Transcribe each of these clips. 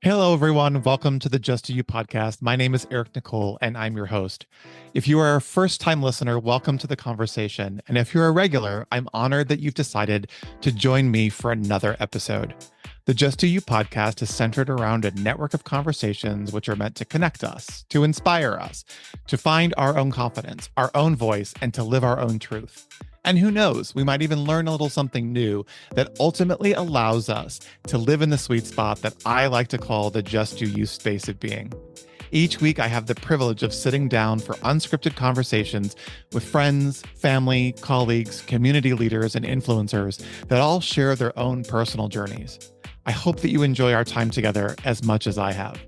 Hello, everyone. Welcome to the Just Do You podcast. My name is Eric Nicole, and I'm your host. If you are a first time listener, welcome to the conversation. And if you're a regular, I'm honored that you've decided to join me for another episode. The Just Do You podcast is centered around a network of conversations which are meant to connect us, to inspire us, to find our own confidence, our own voice, and to live our own truth. And who knows, we might even learn a little something new that ultimately allows us to live in the sweet spot that I like to call the just do you space of being. Each week, I have the privilege of sitting down for unscripted conversations with friends, family, colleagues, community leaders, and influencers that all share their own personal journeys. I hope that you enjoy our time together as much as I have.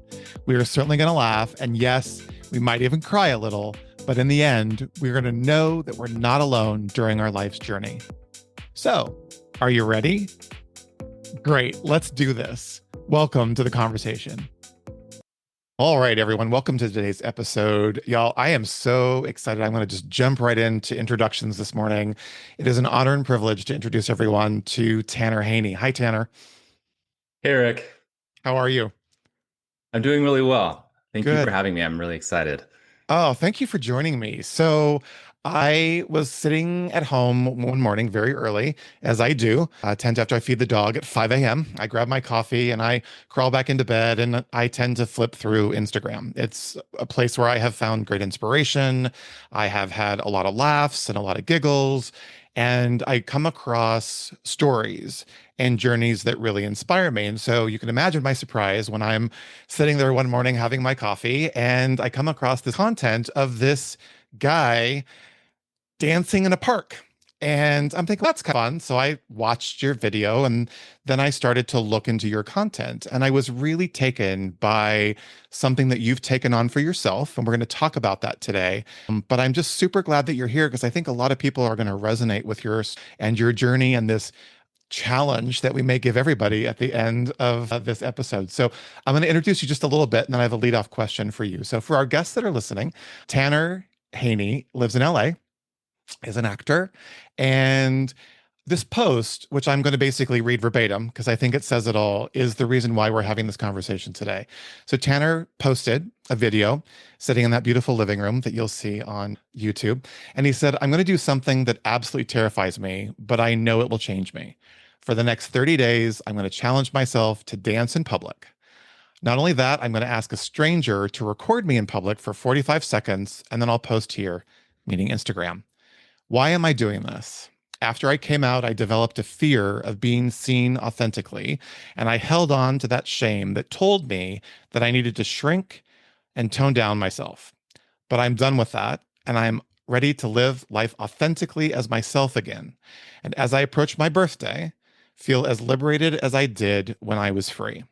We are certainly going to laugh, and yes, we might even cry a little, but in the end, we're going to know that we're not alone during our life's journey. So, are you ready? Great, let's do this. Welcome to the conversation. All right, everyone, welcome to today's episode. Y'all, I am so excited. I'm going to just jump right into introductions this morning. It is an honor and privilege to introduce everyone to Tanner Haney. Hi, Tanner. Hey, Eric. How are you? I'm doing really well. Thank you for Good. having me. I'm really excited. Oh, thank you for joining me. So, I was sitting at home one morning very early, as I do. I tend to, after I feed the dog at 5 a.m., I grab my coffee and I crawl back into bed and I tend to flip through Instagram. It's a place where I have found great inspiration. I have had a lot of laughs and a lot of giggles, and I come across stories and journeys that really inspire me. And so you can imagine my surprise when I'm sitting there one morning having my coffee and I come across this content of this guy dancing in a park. And I'm thinking, that's kind of fun. So I watched your video and then I started to look into your content. And I was really taken by something that you've taken on for yourself. And we're going to talk about that today. But I'm just super glad that you're here because I think a lot of people are going to resonate with yours and your journey and this challenge that we may give everybody at the end of this episode. So I'm going to introduce you just a little bit and then I have a lead off question for you. So for our guests that are listening, Tanner Haney lives in LA, is an actor. And this post, which I'm going to basically read verbatim because I think it says it all, is the reason why we're having this conversation today. So Tanner posted a video sitting in that beautiful living room that you'll see on YouTube. And he said, I'm going to do something that absolutely terrifies me, but I know it will change me. For the next 30 days, I'm going to challenge myself to dance in public. Not only that, I'm going to ask a stranger to record me in public for 45 seconds, and then I'll post here, meaning Instagram. Why am I doing this? After I came out, I developed a fear of being seen authentically, and I held on to that shame that told me that I needed to shrink and tone down myself. But I'm done with that, and I'm ready to live life authentically as myself again. And as I approach my birthday, feel as liberated as I did when I was free.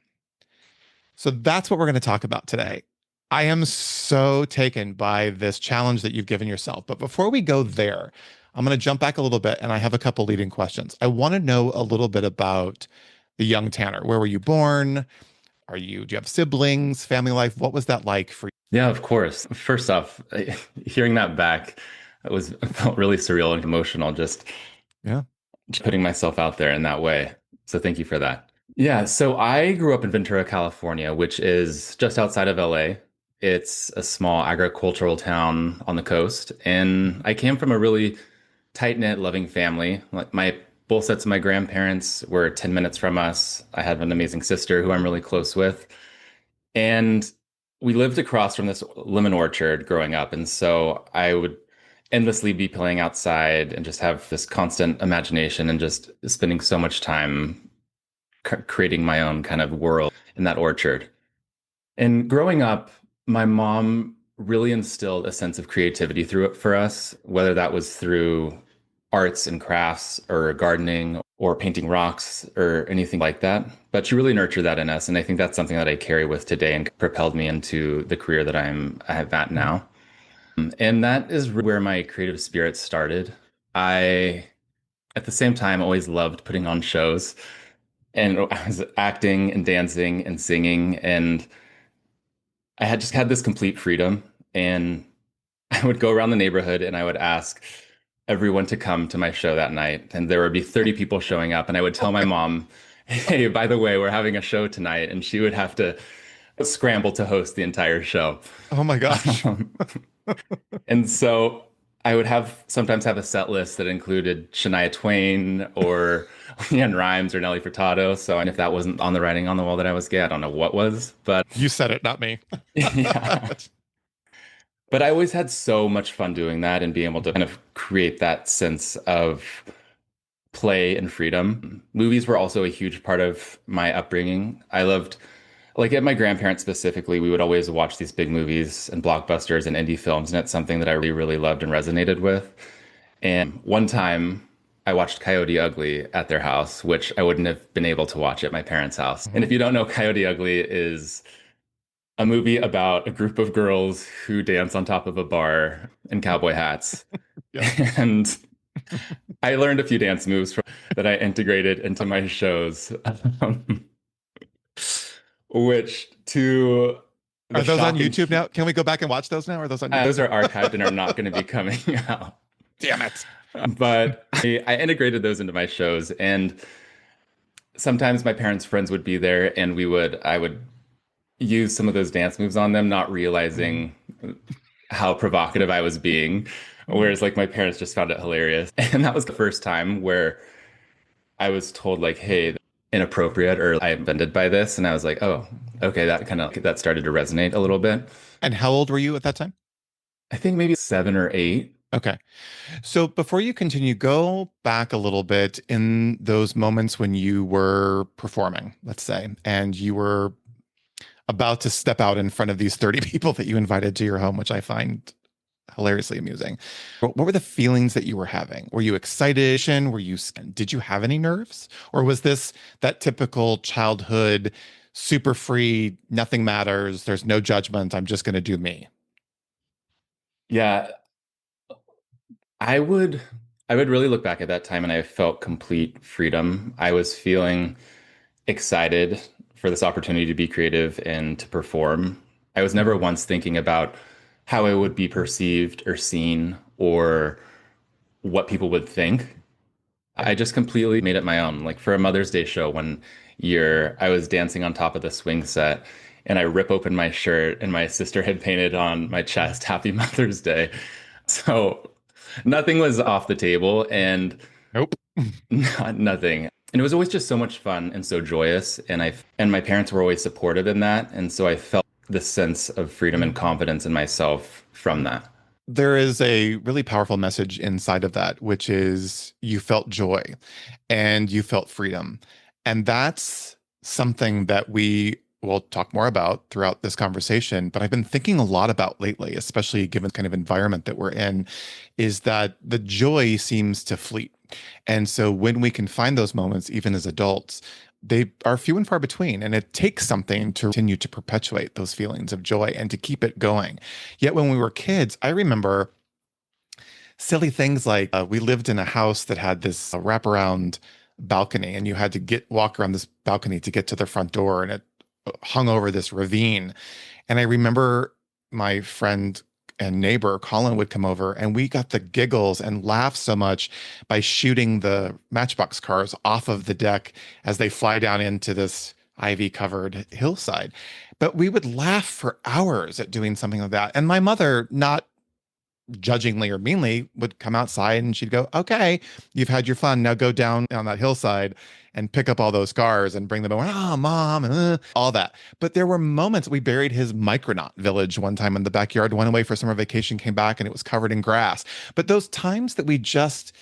So that's what we're going to talk about today. I am so taken by this challenge that you've given yourself. But before we go there, I'm going to jump back a little bit and I have a couple leading questions. I want to know a little bit about the young Tanner. Where were you born? Do you have siblings, family life? What was that like for you? Yeah, of course. First off, hearing that back, felt really surreal and emotional, Yeah. just putting myself out there in that way. So thank you for that. Yeah, so I grew up in Ventura, California, which is just outside of LA. It's a small agricultural town on the coast, and I came from a really tight-knit, loving family. Like my both sets of my grandparents were 10 minutes from us. I have an amazing sister who I'm really close with. And we lived across from this lemon orchard growing up. And so I would endlessly be playing outside and just have this constant imagination and just spending so much time creating my own kind of world in that orchard. And growing up, my mom really instilled a sense of creativity through it for us, whether that was through arts and crafts or gardening or painting rocks or anything like that. But she really nurtured that in us. And I think that's something that I carry with today and propelled me into the career that I have at now. And that is where my creative spirit started. I, at the same time, always loved putting on shows. And I was acting and dancing and singing. And I had just had this complete freedom. And I would go around the neighborhood and I would ask everyone to come to my show that night. And there would be 30 people showing up. And I would tell my mom, hey, by the way, we're having a show tonight, and she would have to scramble to host the entire show. Oh my gosh. Um, and so I would have sometimes have a set list that included Shania Twain or Leanne Rhymes or Nelly Furtado. So, and if that wasn't on the writing on the wall that I was gay, I don't know what was. But You said it, not me. yeah. But I always had so much fun doing that and being able to kind of create that sense of play and freedom. Movies were also a huge part of my upbringing. I loved, like at my grandparents specifically, we would always watch these big movies and blockbusters and indie films, and it's something that I really, really loved and resonated with. And one time I watched Coyote Ugly at their house, which I wouldn't have been able to watch at my parents' house. And if Mhm. you don't know, Coyote Ugly is a movie about a group of girls who dance on top of a bar in cowboy hats. Yep. And I learned a few dance moves that I integrated into my shows, um, which to Are the those on shock and YouTube now? Can we go back and watch those now? Are those on YouTube? those are archived and are not going to be coming out. Damn it. But I integrated those into my shows, and sometimes my parents' friends would be there, and I would use some of those dance moves on them, not Mhm. realizing how provocative I was being. Whereas like my parents just found it hilarious. And that was the first time where I was told like, hey, inappropriate or I'm offended by this. And I was like, oh, okay, that started to resonate a little bit. And how old were you at that time? I think maybe 7 or 8. Okay. So before you continue, go back a little bit in those moments when you were performing, let's say, and you were about to step out in front of these 30 people that you invited to your home, which I find hilariously amusing. What were the feelings that you were having? Were you excited? Did you have any nerves? Or was this that typical childhood, super free, nothing matters, there's no judgment, I'm just going to do me? Yeah, I would I would really look back at that time and I felt complete freedom. I was feeling excited for this opportunity to be creative and to perform. I was never once thinking about how I would be perceived or seen or what people would think. I just completely made it my own. Like for a Mother's Day show one year, I was dancing on top of the swing set and I rip open my shirt and my sister had painted on my chest, Happy Mother's Day. So nothing was off the table and Nope. nothing. And it was always just so much fun and so joyous. And my parents were always supportive in that. And so I felt this sense of freedom and confidence in myself from that. There is a really powerful message inside of that, which is you felt joy and you felt freedom. And that's something that we will talk more about throughout this conversation. But I've been thinking a lot about lately, especially given the kind of environment that we're in, is that the joy seems to fleet. And so when we can find those moments, even as adults, they are few and far between. And it takes something to continue to perpetuate those feelings of joy and to keep it going. Yet when we were kids, I remember silly things like we lived in a house that had this wraparound balcony, and you had to walk around this balcony to get to the front door, and it hung over this ravine. And I remember my friend and neighbor Colin would come over, and we got the giggles and laugh so much by shooting the Matchbox cars off of the deck as they fly down into this ivy covered hillside. But we would laugh for hours at doing something like that. And my mother, not judgingly or meanly, would come outside and she'd go, okay, you've had your fun. Now go down on that hillside and pick up all those scars and bring them over. Oh, mom, all that. But there were moments we buried his Micronaut village one time in the backyard, went away for summer vacation, came back and it was covered in grass. But those times that we just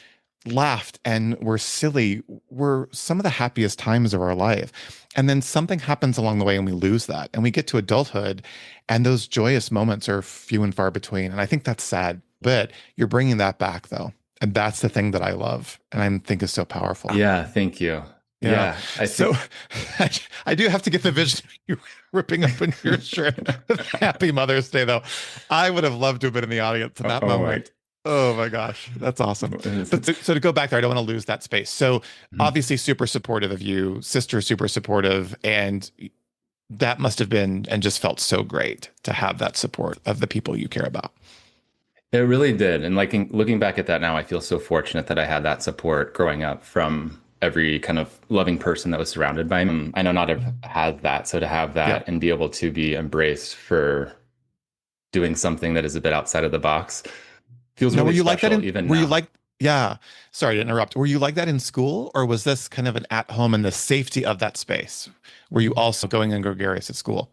laughed and were silly were some of the happiest times of our life. And then something happens along the way and we lose that. And we get to adulthood and those joyous moments are few and far between. And I think that's sad. But you're bringing that back though. And that's the thing that I love and I think is so powerful. Yeah, thank you. Yeah. Yeah, I So think. I do have to get the vision of you ripping open your shirt. Happy Mother's Day, though. I would have loved to have been in the audience in Oh, that oh my. moment. Oh my gosh, that's awesome. But so to go back there, I don't want to lose that space. So obviously, super supportive of you, sister, super supportive, and that must have been and just felt so great to have that support of the people you care about. It really did. And like looking back at that now, I feel so fortunate that I had that support growing up from every kind of loving person that was surrounded by me. I know not everyone has that. So to have Yeah. that and be able to be embraced for doing something that is a bit outside of the box feels Now, were really you like that special in, even were you now. like, yeah, sorry to interrupt. Were you like that in school, or was this kind of an at home in the safety of that space? Were you also going and gregarious at school?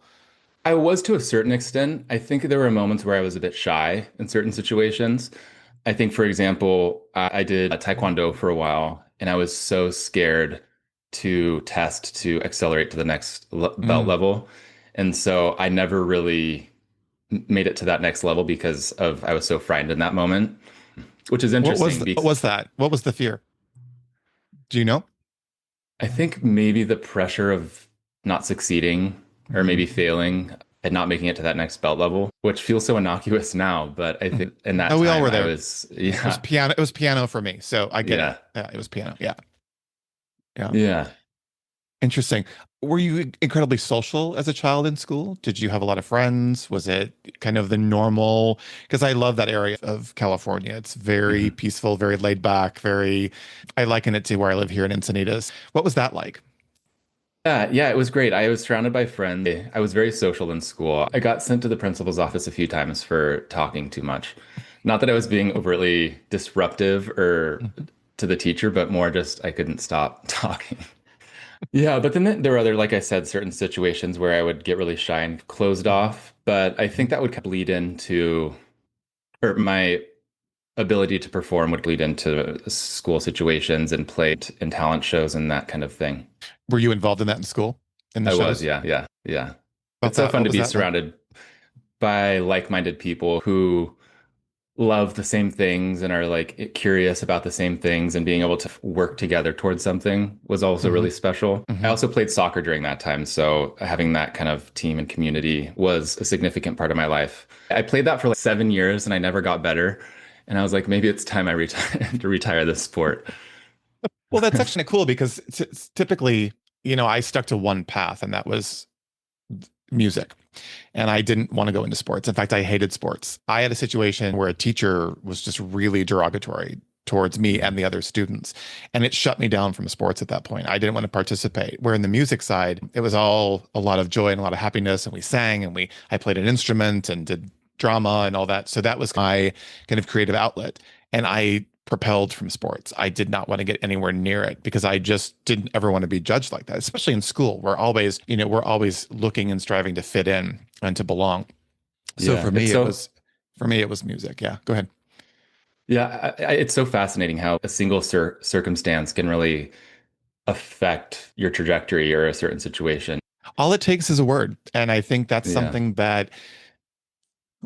I was to a certain extent. I think there were moments where I was a bit shy in certain situations. I think, for example, I did Taekwondo for a while, and I was so scared to test to accelerate to the next belt Mm. level. And so I never really made it to that next level because of I was so frightened in that moment, which is interesting What because was that? What was the fear? Do you know? I think maybe the pressure of not succeeding or maybe Mm. failing and not making it to that next belt level, which feels so innocuous now, but I Mhm. think in that Oh, we all time were I there. was, yeah, It was piano for me, so I get it. yeah, Yeah, it was piano. Yeah. Yeah. yeah. Interesting. Were you incredibly social as a child in school? Did you have a lot of friends? Was it kind of the normal? Because I love that area of California. It's very Mhm. peaceful, very laid back, very, I liken it to where I live here in Encinitas. What was that like? Yeah, it was great. I was surrounded by friends. I was very social in school. I got sent to the principal's office a few times for talking too much. Not that I was being overtly disruptive or Mhm. to the teacher, but more just I couldn't stop talking. Yeah, but then there were other, like I said, certain situations where I would get really shy and closed off. But I think Mhm. that would bleed into, or my ability to perform would bleed into school situations and play in talent shows and that kind of thing. Were you involved in that in school, in the I was, shows? yeah, yeah, yeah. About It's so that? fun What to was be that like? surrounded by like-minded people who love the same things and are like curious about the same things and being able to work together towards something was also Hmm. really special. I Hmm. also played soccer during that time, so having that kind of team and community was a significant part of my life. I played that for like 7 years and I never got better. And I was like, maybe it's time I retire to retire this sport. Well, that's actually cool because typically, I stuck to one path, and that was music. And I didn't want to go into sports. In fact, I hated sports. I had a situation where a teacher was just really derogatory towards me and Mhm. the other students. And it shut me down from sports at that point. I didn't want to participate. Where in the music side, it was all a lot of joy and a lot of happiness. And we sang and I played an instrument and did drama and all that. So that was my kind of creative outlet. And I propelled from sports. I did not want to get anywhere near it because I just didn't ever want to be judged like that, especially in school. We're always looking and striving to fit in and to belong. So Yeah, it's so for me, it was music. Yeah, go ahead. yeah, it's so fascinating how a single circumstance can really affect your trajectory or a certain situation. All it takes is a word. And I think that's Yeah. something that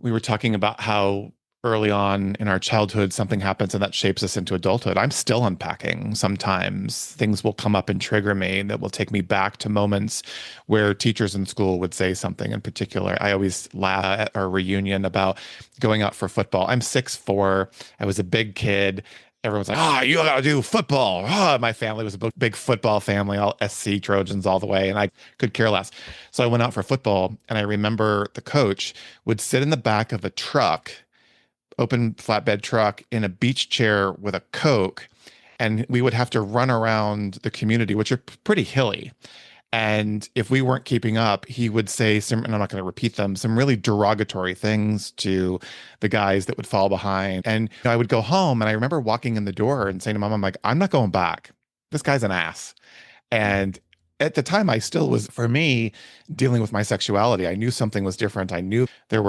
we were talking about how early on in our childhood something happens and that shapes us into adulthood. I'm still unpacking. Sometimes things will come up and trigger me that will take me back to moments where teachers in school would say something in particular. I always laugh at our reunion about going out for football. I'm 6'4". I was a big kid. Everyone's like, you gotta do football. My family was a big football family, all SC Trojans all the way, and I could care less. So I went out for football, and I remember the coach would sit in the back of a truck, open flatbed truck, in a beach chair with a Coke, and we would have to run around the community, which are pretty hilly. And if we weren't keeping up, he would say some, and I'm not going to repeat them, some really derogatory things to the guys that would fall behind. And I would go home, and I remember walking in the door and saying to mom, I'm like, I'm not going back. This guy's an ass. And at the time, I still was, for me, dealing with my sexuality. I knew something was different. I knew there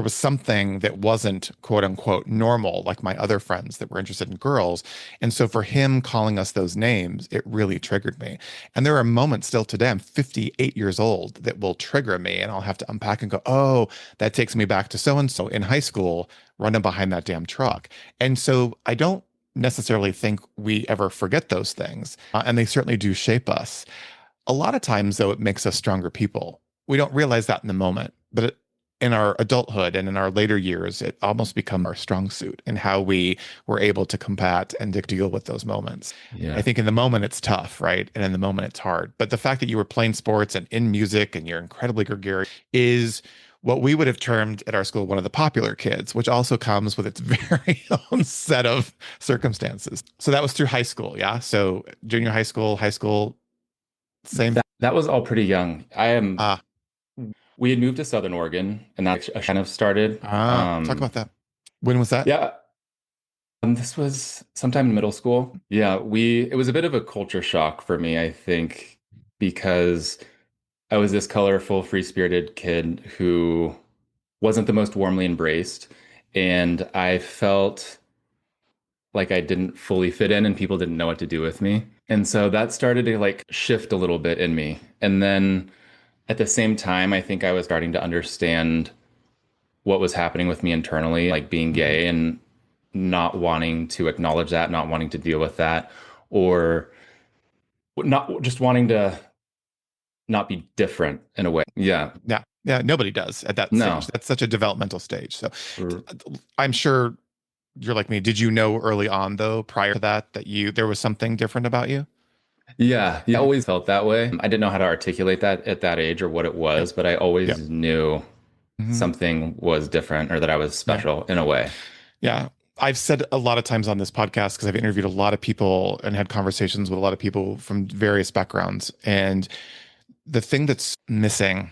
was something that wasn't quote unquote normal, like my other friends that were interested in girls. And so for him calling us those names, it really triggered me. And there are moments still today, I'm 58 years old, that will trigger me. And I'll have to unpack and go, oh, that takes me back to so and so in high school, running behind that damn truck. And so I don't necessarily think we ever forget those things. And they certainly do shape us. A lot of times, though, it makes us stronger people. We don't realize that in the moment, but in our adulthood and in our later years, it almost becomes our strong suit in how we were able to combat and to deal with those moments. I Yeah. think in the moment it's tough, right? And in the moment it's hard. But the fact that you were playing sports and in music and you're incredibly gregarious is what we would have termed at our school one of the popular kids, which also comes with its very own set of circumstances. So that was through high school, yeah. So junior high school, same. That was all pretty young. Uh, We had moved to Southern Oregon, and that kind of started. talk about that. When was that? Yeah, this was sometime in middle school. Yeah, it was a bit of a culture shock for me, I think, because I was this colorful, free-spirited kid who wasn't the most warmly embraced, and I felt like I didn't fully fit in and people didn't know what to do with me. And so that started to like shift a little bit in me. And then at the same time, I think I was starting to understand what was happening with me internally, like being Mhm. gay and not wanting to acknowledge that, not wanting to deal with that, or not just wanting to not be different in a way. Yeah. Yeah, yeah. Nobody does at that stage. No. That's such a developmental stage. So I'm sure you're like me. Did you know early on, though, prior to that, that there was something different about you? Yeah, I always felt that way. I didn't know how to articulate that at that age or what it Yep. was, but I Yep. always knew Hmm. something was different or that I was Yeah. special in a way. Yeah. I've said a lot of times on this podcast because I've interviewed a lot of people and had conversations with a lot of people from various backgrounds. And the thing that's missing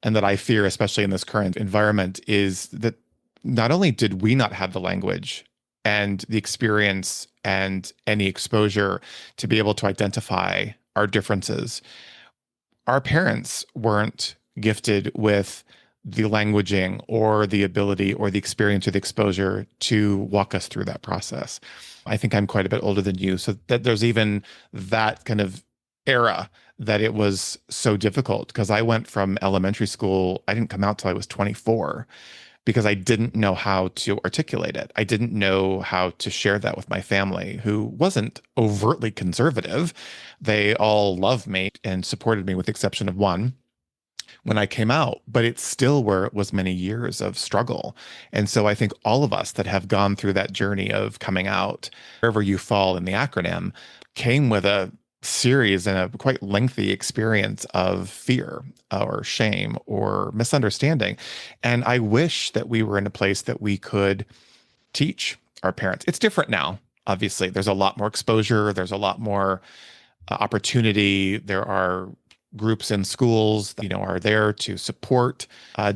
and that I fear, especially in this current environment, is that not only did we not have the language and the experience and any exposure to be able to identify our differences, our parents weren't gifted with the languaging or the ability or the experience or the exposure to walk us through that process. I think I'm quite a bit older than you, so that there's even that kind of era that it was so difficult because I went from elementary school, I didn't come out till I was 24 because I didn't know how to articulate it. I didn't know how to share that with my family, who wasn't overtly conservative. They all loved me and supported me, with the exception of one when I came out, but it still was many years of struggle. And so I think all of us that have gone through that journey of coming out, wherever you fall in the acronym, came with a series and a quite lengthy experience of fear or shame or misunderstanding. And I wish that we were in a place that we could teach our parents. It's different now. Obviously, there's a lot more exposure. There's a lot more opportunity. There are groups in schools that, are there to support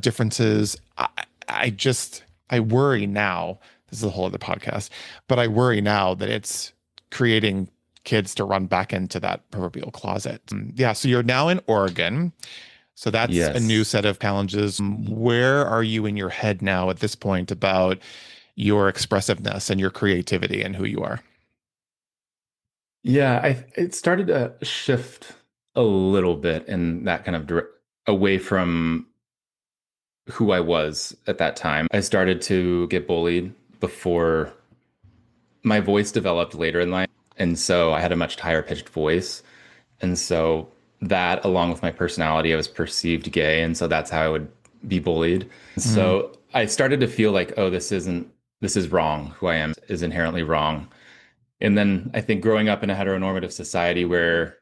differences. I worry now. This is a whole other podcast, but I worry now that it's creating kids to run back into that proverbial closet. Yeah. So you're now in Oregon. So that's a new Yes. set of challenges. Where are you in your head now at this point about your expressiveness and your creativity and who you are? Yeah, it started to shift a little bit in that kind of away from who I was at that time. I started to get bullied before my voice developed later in life. And so I had a much higher pitched voice. And so that, along with my personality, I was perceived gay. And so that's how I would be bullied. Mm, So I started to feel like, oh, this is wrong. Who I am is inherently wrong. And then I think growing up in a heteronormative society where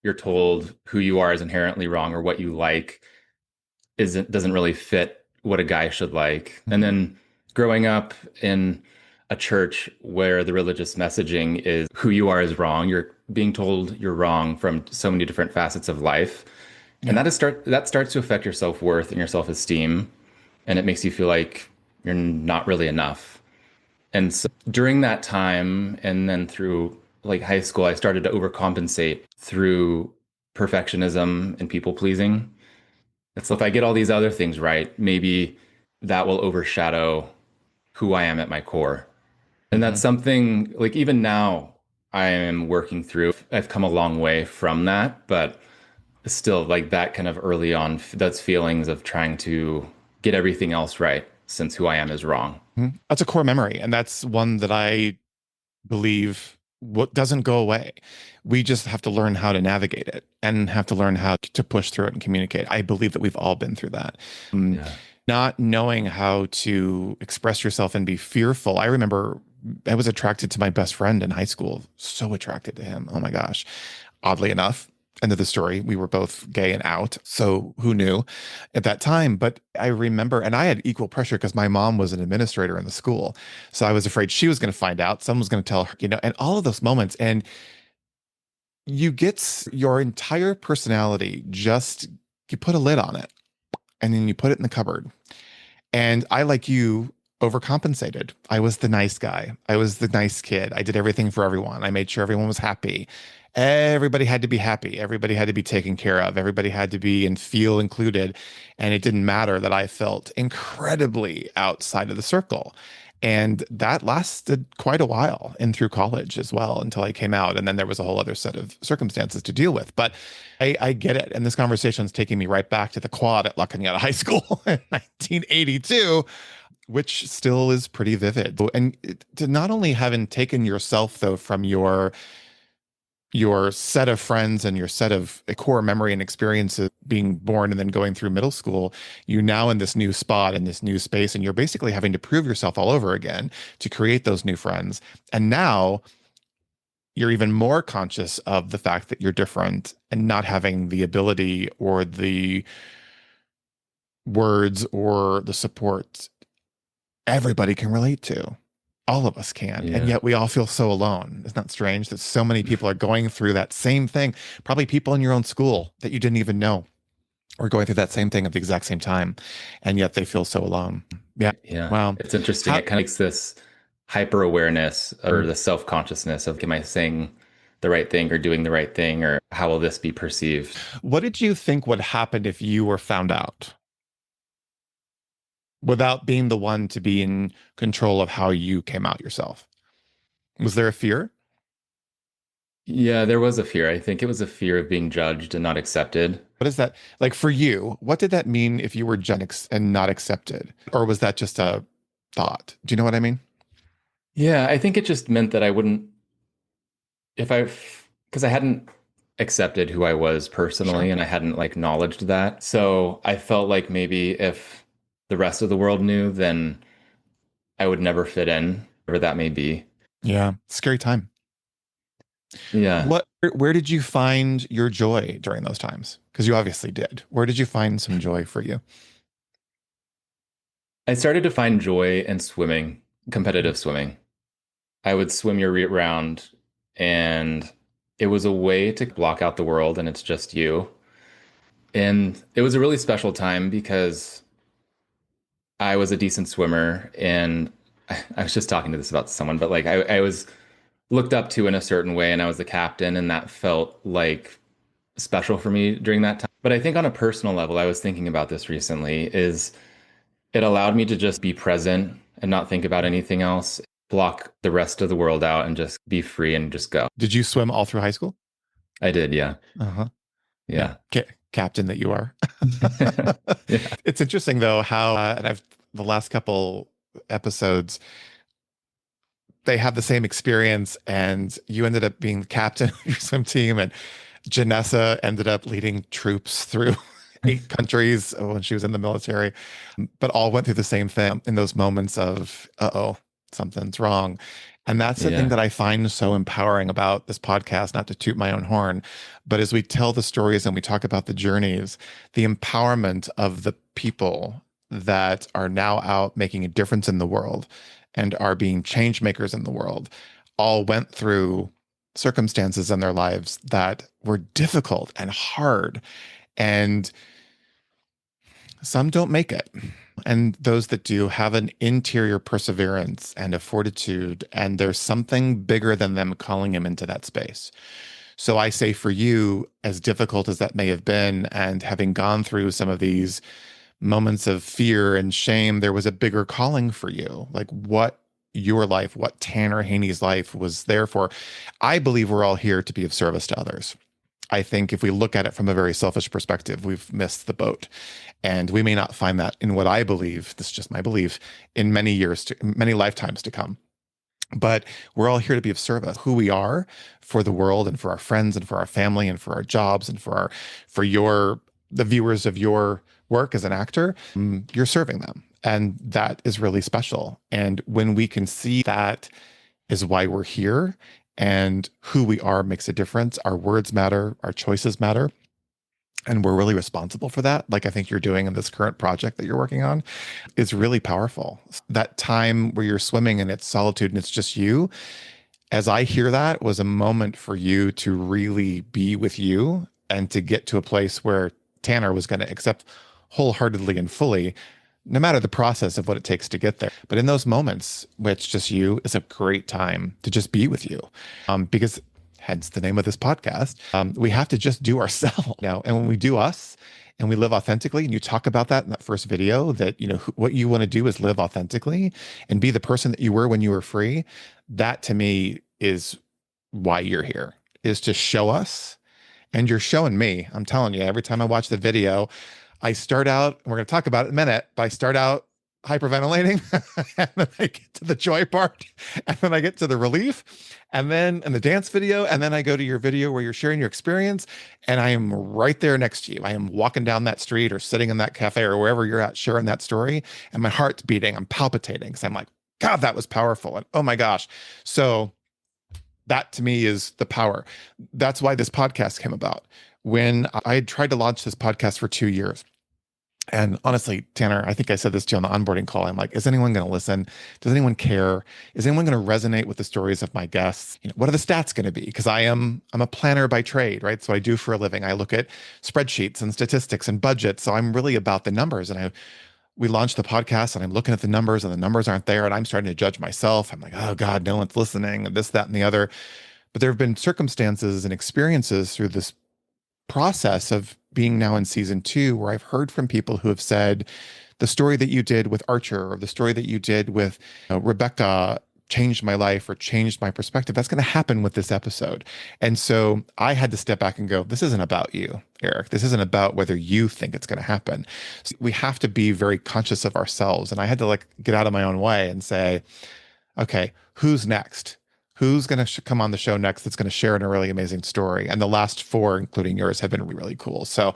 you're told who you are is inherently wrong or what you like doesn't really fit what a guy should like. And mhm. then growing up in a church where the religious messaging is who you are is wrong, you're being told you're wrong from so many different facets of life. And Yeah. that starts to affect your self-worth and your self-esteem, and it makes you feel like you're not really enough. And so during that time and then through like high school, I started to overcompensate through perfectionism and people pleasing. And so if I get all these other things right, maybe that will overshadow who I am at my core. And that's Hmm. something like even now I am working through. I've come a long way from that, but still like that kind of early on, that's feelings of trying to get everything else right since who I am is wrong. That's a core memory, and that's one that I believe what doesn't go away. We just have to learn how to navigate it and have to learn how to push through it and communicate. I believe that we've all been through that. Um, Yeah. Not knowing how to express yourself and be fearful. I remember I was attracted to my best friend in high school, so attracted to him. Oh my gosh. Oddly enough. End of the story. We were both gay and out. So who knew at that time? But I remember, and I had equal pressure because my mom was an administrator in the school. So I was afraid she was going to find out. Someone was going to tell her, and all of those moments. And you get your entire personality, just you put a lid on it and then you put it in the cupboard. And I, like you, overcompensated. I was the nice guy. I was the nice kid. I did everything for everyone. I made sure everyone was happy. Everybody had to be happy. Everybody had to be taken care of. Everybody had to be and feel included. And it didn't matter that I felt incredibly outside of the circle. And that lasted quite a while and through college as well until I came out. And then there was a whole other set of circumstances to deal with. But I get it. And this conversation is taking me right back to the quad at La Cañada High School in 1982, which still is pretty vivid. And to not only having taken yourself, though, from your set of friends and your set of core memory and experiences being born and then going through middle school, you now in this new spot in this new space, and you're basically having to prove yourself all over again to create those new friends. And now you're even more conscious of the fact that you're different and not having the ability or the words or the support everybody can relate to. All of us can. And Yeah. yet we all feel so alone. Isn't that strange that so many people are going through that same thing? Probably people in your own school that you didn't even know are going through that same thing at the exact same time. And yet they feel so alone. Yeah. Yeah. Wow. It's interesting. How, It kind of makes this hyper awareness or the self consciousness of, am I saying the right thing or doing the right thing, or how will this be perceived? what did you think would happen if you were found out without being the one to be in control of how you came out yourself? Was there a fear? Yeah, there was a fear. I think it was a fear of being judged and not accepted. What is that like for you? What did that mean if you were Gen X and not accepted? Or was that just a thought? Do you know what I mean? Yeah, I think it just meant that I wouldn't, if I, because I hadn't accepted who I was Sure. personally and I hadn't like acknowledged that. So I felt like maybe if the rest of the world knew, then I would never fit in, whatever that may be. Yeah. Scary time. Yeah. Where did you find your joy during those times? Because you obviously did. Where did you find some joy for you? I started to find joy in swimming, competitive swimming. I would swim year round, and it was a way to block out the world and it's just you. And it was a really special time because I was a decent swimmer, and I was just talking to this about someone, but like I was looked up to in a certain way, and I was the captain, and that felt like special for me during that time. But I think on a personal level, I was thinking about this recently, is it allowed me to just be present and not think about anything else, block the rest of the world out and just be free and just go. Did you swim all through high school? I did, yeah. Uh-huh. Yeah. Yeah. Captain that you are. Yeah. It's interesting though how and I've the last couple episodes they have the same experience and you ended up being the captain of your swim team and Janessa ended up leading troops through 8 countries when she was in the military, but all went through the same thing in those moments of, uh-oh, something's wrong. And that's the thing Yeah. that I find so empowering about this podcast, not to toot my own horn, but as we tell the stories and we talk about the journeys, the empowerment of the people that are now out making a difference in the world and are being change makers in the world all went through circumstances in their lives that were difficult and hard. And some don't make it. And those that do have an interior perseverance and a fortitude, and there's something bigger than them calling him into that space. So I say for you, as difficult as that may have been, and having gone through some of these moments of fear and shame, there was a bigger calling for you. Like what your life, what Tanner Haney's life was there for. I believe we're all here to be of service to others. I think if we look at it from a very selfish perspective, we've missed the boat. And we may not find that in what I believe, this is just my belief, in many lifetimes to come. But we're all here to be of service, who we are for the world and for our friends and for our family and for our jobs and the viewers of your work as an actor, you're serving them. And that is really special. And when we can see that is why we're here and who we are makes a difference. Our words matter, our choices matter, and we're really responsible for that. Like I think you're doing in this current project that you're working on is really powerful. That time where you're swimming and it's solitude and it's just you, as I hear that, was a moment for you to really be with you and to get to a place where Tanner was going to accept wholeheartedly and fully, no matter the process of what it takes to get there. But in those moments, which just you is a great time to just be with you. Because hence the name of this podcast, we have to just do ourselves now. And when we do us, and we live authentically, and you talk about that in that first video, that what you want to do is live authentically and be the person that you were when you were free. That to me is why you're here, is to show us, and you're showing me. I'm telling you, every time I watch the video, I start out, and we're going to talk about it in a minute, but I start out hyperventilating and then I get to the joy part and then I get to the relief and then in the dance video and then I go to your video where you're sharing your experience and I am right there next to you. I am walking down that street or sitting in that cafe or wherever you're at sharing that story and my heart's beating. I'm palpitating because I'm like, God, that was powerful. And oh my gosh. So that to me is the power. That's why this podcast came about. When I had tried to launch this podcast for 2 years, and honestly, Tanner, I think I said this to you on the onboarding call. I'm like, is anyone going to listen? Does anyone care? Is anyone going to resonate with the stories of my guests? What are the stats going to be? Because I'm a planner by trade, right? So I do for a living. I look at spreadsheets and statistics and budgets. So I'm really about the numbers. And we launched the podcast and I'm looking at the numbers and the numbers aren't there. And I'm starting to judge myself. I'm like, oh God, no one's listening and this, that, and the other. But there have been circumstances and experiences through this process of being now in season 2 where I've heard from people who have said the story that you did with Archer or the story that you did with Rebecca changed my life or changed my perspective. That's going to happen with this episode. And so I had to step back and go, this isn't about you, Eric. This isn't about whether you think it's going to happen. So we have to be very conscious of ourselves. And I had to like get out of my own way and say, okay, who's next? Who's going to come on the show next that's going to share a really amazing story? And the last 4, including yours, have been really, really cool. So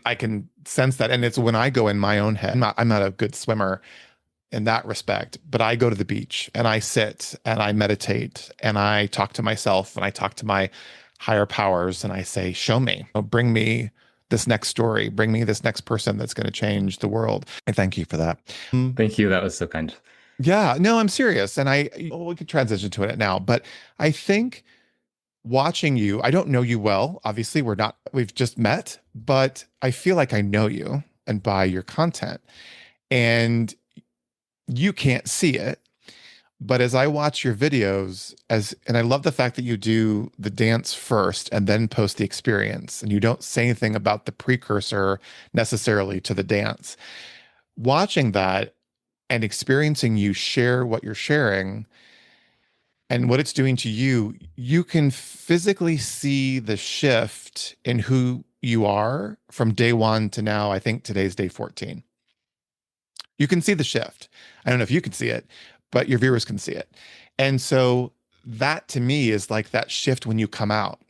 I can sense that. And it's when I go in my own head, I'm not a good swimmer in that respect, but I go to the beach and I sit and I meditate and I talk to myself and I talk to my higher powers and I say, show me, bring me this next story, bring me this next person that's going to change the world. And thank you for that. Thank you. That was so kind. Yeah, no, I'm serious. And we could transition to it now, but I think watching you, I don't know you well. Obviously, we've just met, but I feel like I know you and by your content and you can't see it. But as I watch your videos, and I love the fact that you do the dance first and then post the experience, and you don't say anything about the precursor necessarily to the dance. Watching that and experiencing you share what you're sharing and what it's doing to you, you can physically see the shift in who you are from day 1 to now. I think today's day 14. You can see the shift. I don't know if you can see it, but your viewers can see it. And so that to me is like that shift when you come out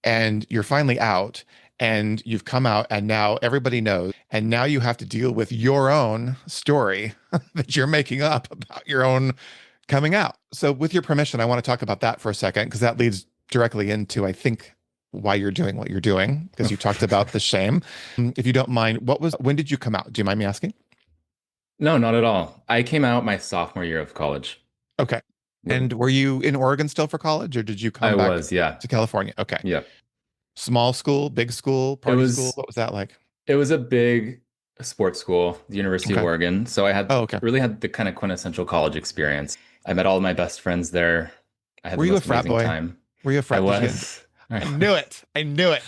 and you're finally out and you've come out and now everybody knows. And now you have to deal with your own story that you're making up about your own coming out. So with your permission, I want to talk about that for a second, because that leads directly into, I think, why you're doing what you're doing, because you talked about the shame. If you don't mind, when did you come out? Do you mind me asking? No, not at all. I came out my sophomore year of college. Okay. Yep. And were you in Oregon still for college, or did you I come back was, yeah. to California? Okay. Yeah. Small school, big school, It party school? was What was that like? it was a big sports school, the University of Okay. Oregon. So I had Oh, okay. really had the kind of quintessential college experience. I met all of my best friends there. I had Were the you a most frat amazing boy? time. Were you a I frat? Did you get? was. I knew it. I knew it.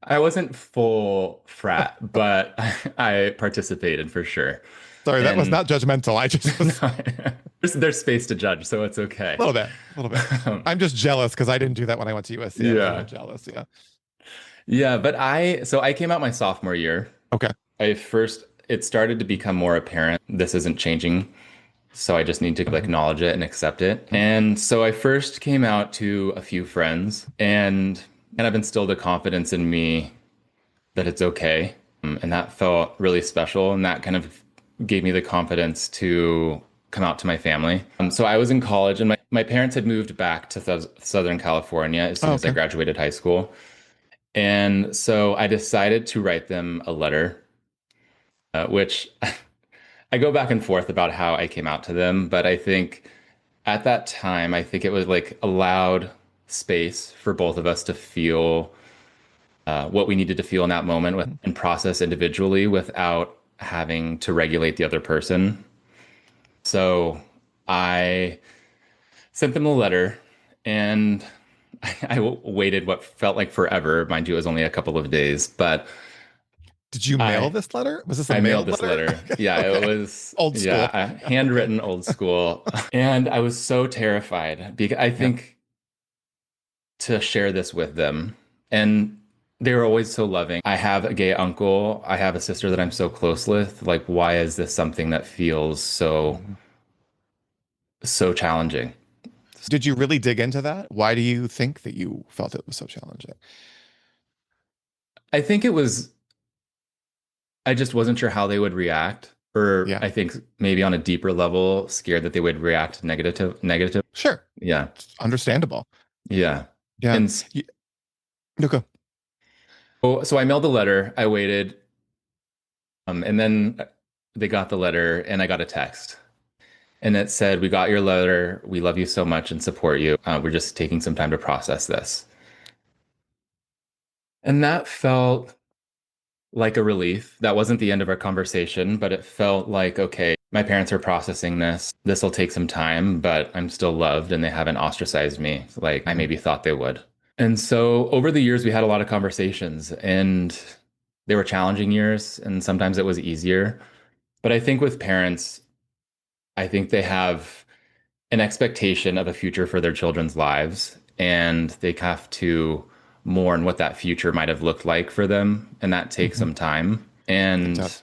I wasn't full frat, but I participated for sure. Sorry, that was And not judgmental. I just was there's space to judge, so it's okay. a little bit. Um, I'm just jealous because I didn't do that when I went to USC. I'm a little yeah. jealous. Yeah. Yeah, but I came out my sophomore year. Okay. It started to become more apparent this isn't changing. So I just need to acknowledge it and accept it. And so I first came out to a few friends and kind of instilled a confidence in me that it's okay. And that felt really special. And that kind of gave me the confidence to come out to my family. So I was in college and my my parents had moved back to Southern California as soon Oh, as I okay. graduated high school. And so I decided to write them a letter, which I go back and forth about how I came out to them, but I think at that time, I think it was like allowed space for both of us to feel what we needed to feel in that moment and process individually without having to regulate the other person. So I sent them a letter and I waited what felt like forever. Mind you, it was only a couple of days, but Did you mail I this letter? Was this a I mailed mailed this letter? letter. Yeah, it Okay. was, Old yeah, school. Okay. handwritten old school. And I was so terrified because I Yeah. think to share this with them. And they were always so loving. I have a gay uncle. I have a sister that I'm so close with. Like, why is this something that feels Mhm. so challenging? Did you really dig into that? Why do you think that you felt it was so challenging? I think it was, I just wasn't sure how they would react. Or Yeah. I think maybe on a deeper level, scared that they would react negative. Sure. Yeah. Understandable. Yeah. Yeah. And No, go. so I mailed the letter. I waited. And then they got the letter and I got a text. And it said, "We got your letter. We love you so much and support you. We're just taking some time to process this." And that felt like a relief. That wasn't the end of our conversation, but it felt like, okay, my parents are processing this. This will take some time, but I'm still loved and they haven't ostracized me like I Mhm. maybe thought they would. And so over the years, we had a lot of conversations and they were challenging years and sometimes it was easier. But I think with parents, I think they have an expectation of a future for their children's lives, and they have to mourn what that future might have looked like for them, and that takes Mhm. some time. It And does.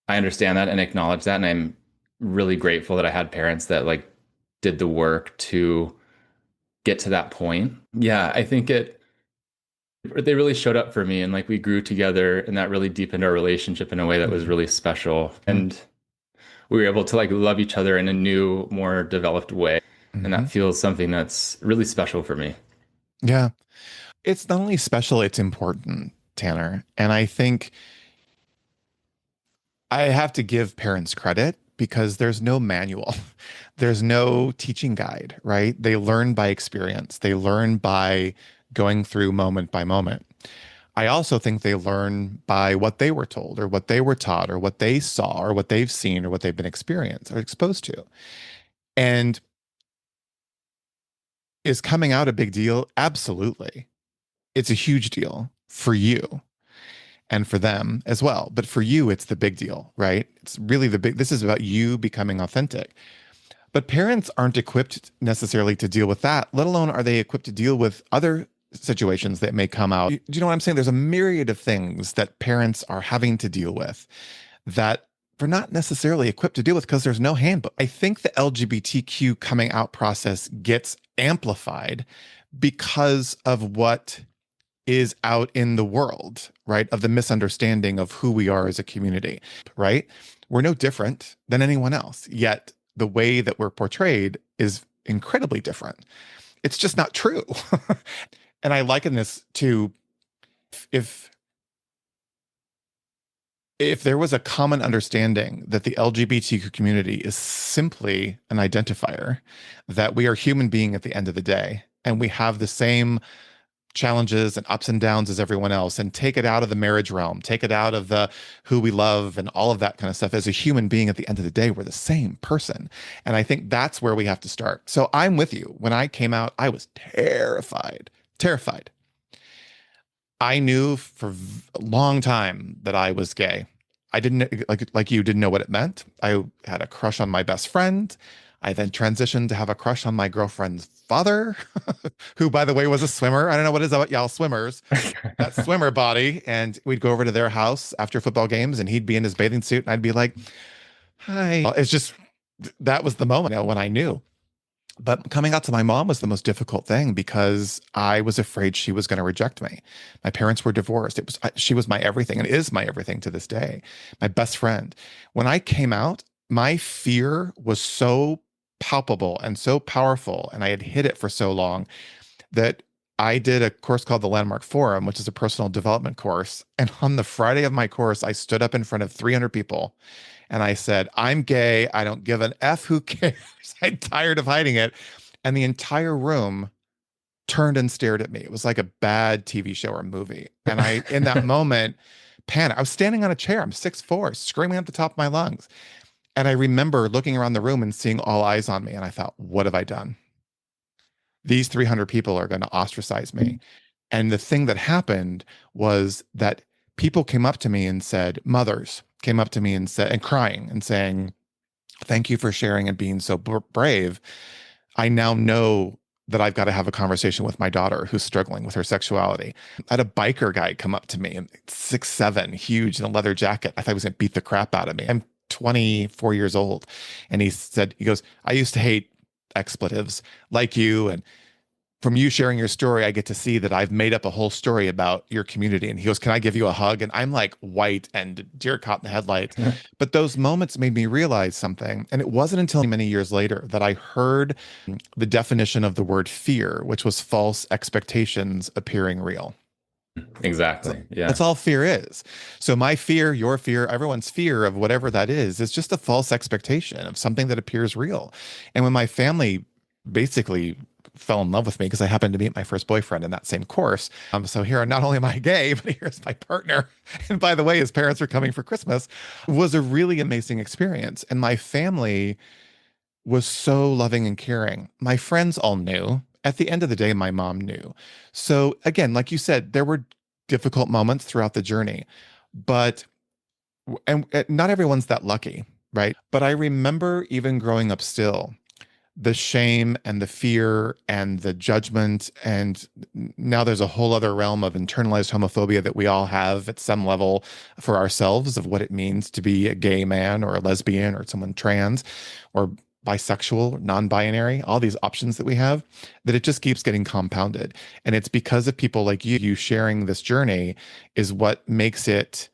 I understand that and acknowledge that, and I'm really grateful that I had parents that like did the work to get to that point. Yeah, I think it they really showed up for me and like we grew together and that really deepened our relationship in a way that was Mhm. really special. Mhm. And we were able to like love each other in a new, more developed way. And that Mhm. feels something that's really special for me. Yeah. It's not only special, it's important, Tanner. And I think I have to give parents credit because there's no manual. There's no teaching guide, right? They learn by experience. They learn by going through moment by moment. I also think they learn by what they were told or what they were taught or what they saw or what they've seen or what they've been experienced or exposed to. And is coming out a big deal? Absolutely. It's a huge deal for you and for them as well. But for you, it's the big deal, right? It's really the big, this is about you becoming authentic. But parents aren't equipped necessarily to deal with that, let alone are they equipped to deal with other situations that may come out. Do you know what I'm saying? There's a myriad of things that parents are having to deal with that they're not necessarily equipped to deal with because there's no handbook. I think the LGBTQ coming out process gets amplified because of what is out in the world, right? Of the misunderstanding of who we are as a community, right? We're no different than anyone else, yet the way that we're portrayed is incredibly different. It's just not true. And I liken this to if if there was a common understanding that the LGBTQ community is simply an identifier, that we are human being at the end of the day, and we have the same challenges and ups and downs as everyone else, and take it out of the marriage realm, take it out of the who we love and all of that kind of stuff. As a human being at the end of the day, we're the same person. And I think that's where we have to start. So I'm with you. When I came out, I was terrified, terrified. I knew for a long time that I was gay. I didn't like you didn't know what it meant. I had a crush on my best friend. I then transitioned to have a crush on my girlfriend's father, who, by the way, was a swimmer. I don't know what it is about y'all swimmers, that swimmer body. And we'd go over to their house after football games, and he'd be in his bathing suit, and I'd be like, "Hi." It's just that was the moment, when I knew. But coming out to my mom was the most difficult thing because I was afraid she was going to reject me. My parents were divorced. She was my everything and is my everything to this day. My best friend. When I came out, my fear was so palpable and so powerful, and I had hid it for so long that I did a course called the Landmark Forum, which is a personal development course. And on the Friday of my course, I stood up in front of 300 people and I said, I'm gay. I don't give an F who cares. I'm tired of hiding it. And the entire room turned and stared at me. It was like a bad TV show or movie. And I, in that moment, panicked. I was standing on a chair. I'm 6'4", screaming at the top of my lungs. And I remember looking around the room and seeing all eyes on me. And I thought, what have I done? These 300 people are going to ostracize me. And the thing that happened was that people came up to me and said, mothers came up to me and said, and crying and saying, thank you for sharing and being so brave. I now know that I've got to have a conversation with my daughter who's struggling with her sexuality. I had a biker guy come up to me, and 6'7", huge in a leather jacket. I thought he was going to beat the crap out of me. I'm 24 years old. And he said, he goes, I used to hate expletives like you. And from you sharing your story, I get to see that I've made up a whole story about your community. And he goes, can I give you a hug? And I'm like white and deer caught in the headlights. But those moments made me realize something. And it wasn't until many years later that I heard the definition of the word fear, which was false expectations appearing real. Exactly. That's Yeah. all fear is. So my fear, your fear, everyone's fear of whatever that is just a false expectation of something that appears real. And when my family basically fell in love with me because I happened to meet my first boyfriend in that same course. So here, not only am I gay, but here's my partner. And by the way, his parents are coming for Christmas. Was a really amazing experience. And my family was so loving and caring. My friends all knew. At the end of the day, my mom knew. So again, like you said, there were difficult moments throughout the journey, but and not everyone's that lucky, right? But I remember even growing up still, the shame and the fear and the judgment. And now there's a whole other realm of internalized homophobia that we all have at some level for ourselves of what it means to be a gay man or a lesbian or someone trans or bisexual, non-binary, all these options that we have, that it just keeps getting compounded. And it's because of people like you sharing this journey is what makes it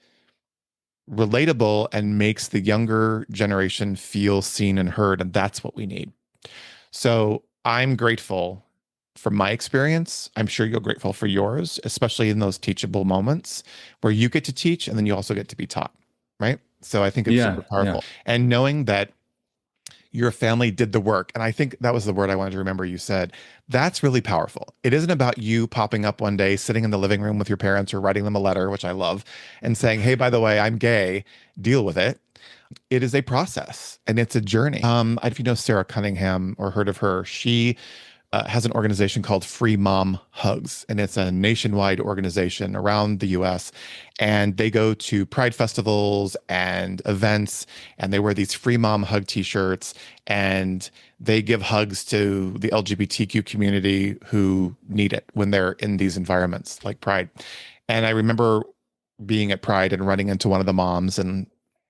relatable and makes the younger generation feel seen and heard. And that's what we need. So I'm grateful for my experience. I'm sure you're grateful for yours, especially in those teachable moments where you get to teach and then you also get to be taught, right? So I think it's super Yeah. Yeah. powerful. And knowing that your family did the work, and I think that was the word I wanted to remember you said, that's really powerful. It isn't about you popping up one day, sitting in the living room with your parents or writing them a letter, which I love, and saying, hey, by the way, I'm gay, deal with it. It is a process and it's a journey. If you know Sarah Cunningham or heard of her, she has an organization called Free Mom Hugs, and it's a nationwide organization around the US. And they go to pride festivals and events, and they wear these Free Mom Hug t-shirts, and they give hugs to the LGBTQ community who need it when they're in these environments like Pride. And I remember being at Pride and running into one of the moms, and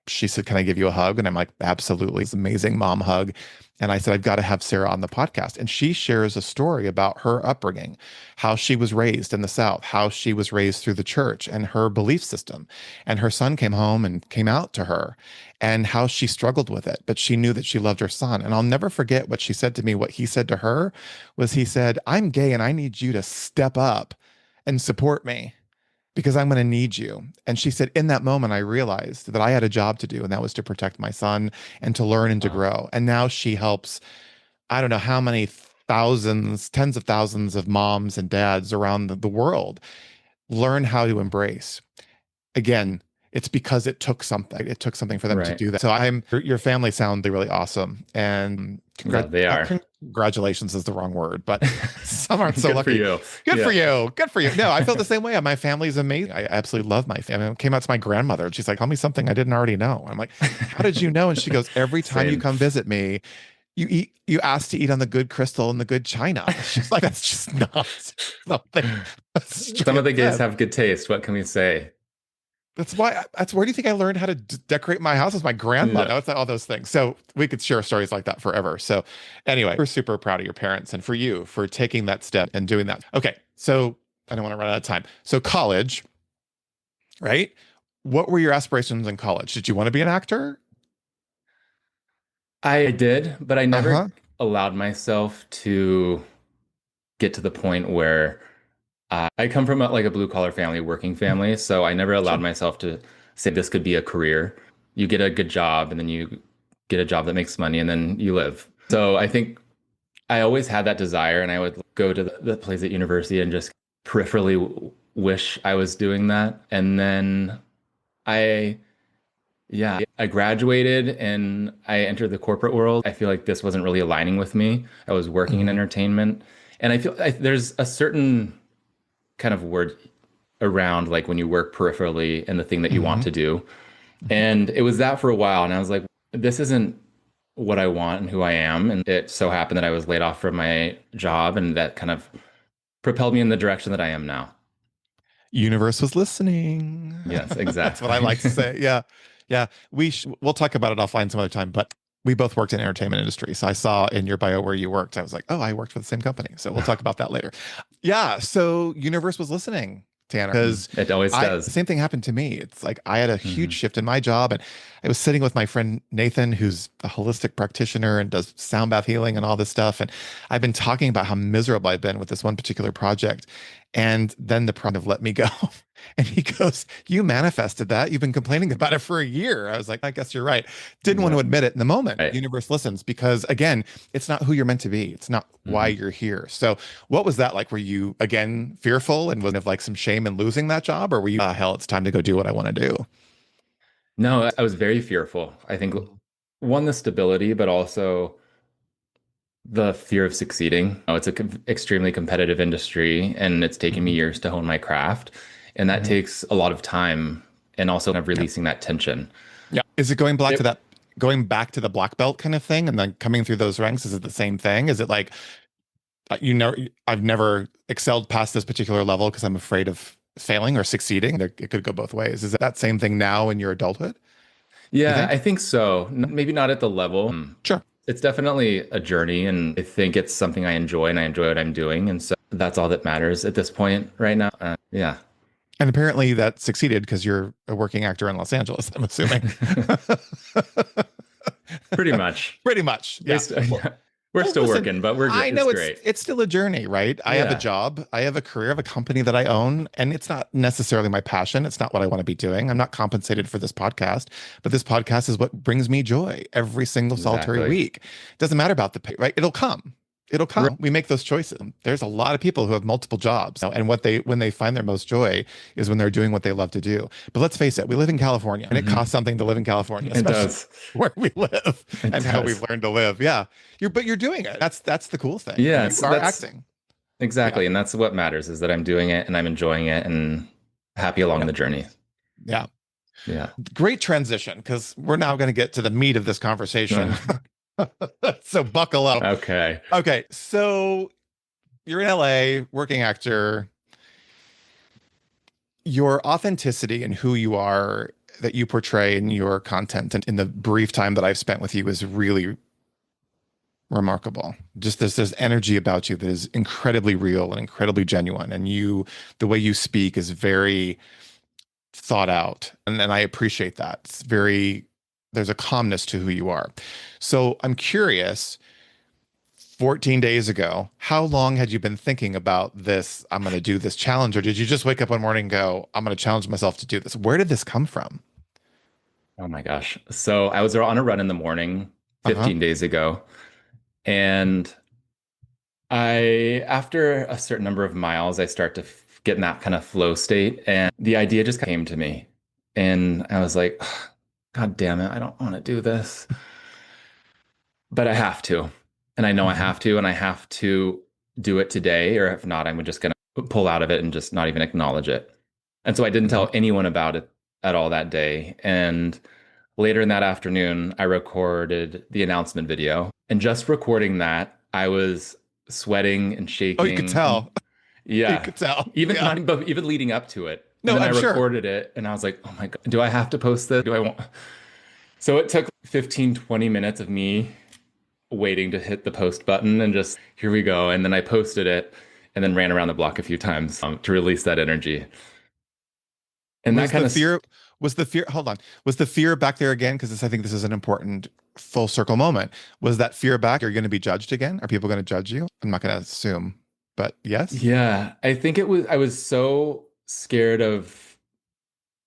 she said, can I give you a hug? And I'm like, absolutely. It's an amazing mom hug. And I said, I've got to have Sarah on the podcast. And she shares a story about her upbringing, how she was raised in the South, how she was raised through the church and her belief system. And her son came home and came out to her and how she struggled with it. But she knew that she loved her son. And I'll never forget what she said to me. What he said to her was, he said, I'm gay and I need you to step up and support me because I'm going to need you. And she said, in that moment, I realized that I had a job to do, and that was to protect my son and to learn and to Wow. grow. And now she helps, I don't know how many thousands, tens of thousands of moms and dads around the world learn how to embrace. Again, it's because it took something. It took something for them to Right. do that. So your family sound really awesome. And No, they are. congratulations is the wrong word, but some aren't so Good for lucky. you. Good for Yeah. you. Good for you. No, I feel the same way. My family's amazing. I absolutely love my family. It came out to my grandmother and she's like, tell me something I didn't already know. I'm like, how did you know? And she goes, every time you Same. come visit me, you ask to eat on the good crystal and the good china. She's like, that's just not something Some straight of up the gays says. have good taste. What can we say? That's where do you think I learned how to decorate my house? With my grandmother. Yeah. It's all those things. So we could share stories like that forever. So anyway, we're super proud of your parents and for you for taking that step and doing that. Okay. So I don't want to run out of time. So college, right? What were your aspirations in college? Did you want to be an actor? I did, but I never Uh-huh. allowed myself to get to the point where I come from like a blue collar family, working family, so I never allowed Sure. myself to say this could be a career. You get a good job and then you get a job that makes money and then you live. So I think I always had that desire and I would go to the place at university and just peripherally wish I was doing that. And then I yeah, I graduated and I entered the corporate world. I feel like this wasn't really aligning with me. I was working in Hmm. entertainment, and there's a certain kind of word around like when you work peripherally and the thing that you want Hmm. to do. And it was that for a while, and I was like, this isn't what I want and who I am. And it so happened that I was laid off from my job, and that kind of propelled me in the direction that I am now. Universe was listening. Yes, That's what I exactly. like to say. Yeah. Yeah. We'll talk about it offline some other time, but we both worked in entertainment industry. So I saw in your bio where you worked. I was like, oh, I worked for the same company. So we'll talk about that later. Yeah. So Universe was listening, Tanner, because It always I does. same thing happened to me. It's like I had a huge Hmm. shift in my job, and I was sitting with my friend Nathan, who's a holistic practitioner and does sound bath healing and all this stuff. And I've been talking about how miserable I've been with this one particular project. And then the project let me go. And he goes, you manifested that. You've been complaining about it for a year. I was like, I guess you're right. Didn't want to Yep. admit it in the moment. Right. Universe listens because, again, it's not who you're meant to be. It's not why Hmm. you're here. So, what was that like? Were you, again, fearful and was it like some shame in losing that job? Or were you, hell, it's time to go do what I want to do? No, I was very fearful. I think one, the stability, but also the fear of succeeding. Oh, it's a extremely competitive industry, and it's taken me Mhm. years to hone my craft, and that Mhm. takes a lot of time, and also kind of Yeah. releasing that tension. Yeah. Is it It, going back to the black belt kind of thing and then coming through those ranks? Is it the same thing? Is it like, you know, I've never excelled past this particular level because I'm afraid of failing or succeeding. It could go both ways. Is it that same thing now in your adulthood, you yeah, think? I think so. Maybe not at the level. Sure. It's definitely a journey, and I think it's something I enjoy, and I enjoy what I'm doing, and so that's all that matters at this point right now. Yeah. And apparently that succeeded because you're a working actor in Los Angeles, I'm assuming. Pretty much. Pretty much. Yeah. Well, Yeah, we're well, still listen, working, but I it's know great. it's still a journey, right? I have a Yeah, job, I have a career, I have a company that I own, and it's not necessarily my passion. It's not what I want to be doing. I'm not compensated for this podcast, but this podcast is what brings me joy every single solitary exactly. week. It doesn't matter about the pay, right? It'll come. It'll come. We make those choices. There's a lot of people who have multiple jobs, and what they when they find their most joy is when they're doing what they love to do. But let's face it, we live in California, and it Hmm. costs something to live in California, It especially does. where we live It and how we've does. learned to live. Yeah. You're doing it. That's the cool thing. You Yes, are that's acting. Yeah. exactly. And that's what matters is that I'm doing it and I'm enjoying it and happy along Yep. the journey. Yeah. Yeah. Great transition because we're now going to get to the meat of this conversation. So buckle up. Okay. Okay. So you're in LA, working actor. Your authenticity and who you are that you portray in your content and in the brief time that I've spent with you is really remarkable. Just there's energy about you that is incredibly real and incredibly genuine. And the way you speak is very thought out. And I appreciate that. There's a calmness to who you are. So I'm curious, 14 days ago, how long had you been thinking about this? I'm going to do this challenge, or did you just wake up one morning and go, I'm going to challenge myself to do this? Where did this come from? Oh my gosh. So I was on a run in the morning Uh-huh. 15 days ago. And after a certain number of miles, I start to get in that kind of flow state. And the idea just came to me. And I was like, God damn it, I don't want to do this. But I have to. And I know I Hmm. have to, and I have to do it today, or if not, I'm just going to pull out of it and just not even acknowledge it. And so I didn't Hmm. tell anyone about it at all that day. And later in that afternoon, I recorded the announcement video. And just recording that, I was sweating and Oh, you could shaking. And tell. You yeah, could tell. even Yeah. not but even leading up to it. And No, then I I'm sure. recorded it and I was like, oh my God, do I have to post this? Do I want? So it took 15, 20 minutes of me waiting to hit the post button and just here we go. And then I posted it and then ran around the block a few times to release that energy. And that Was kind the of fear Was the fear, hold on, was the fear back there again? Because I think this is an important full circle moment. Was that fear back? Are you going to be judged again? Are people going to judge you? I'm not going to assume, but yes. Yeah, I think I was so scared of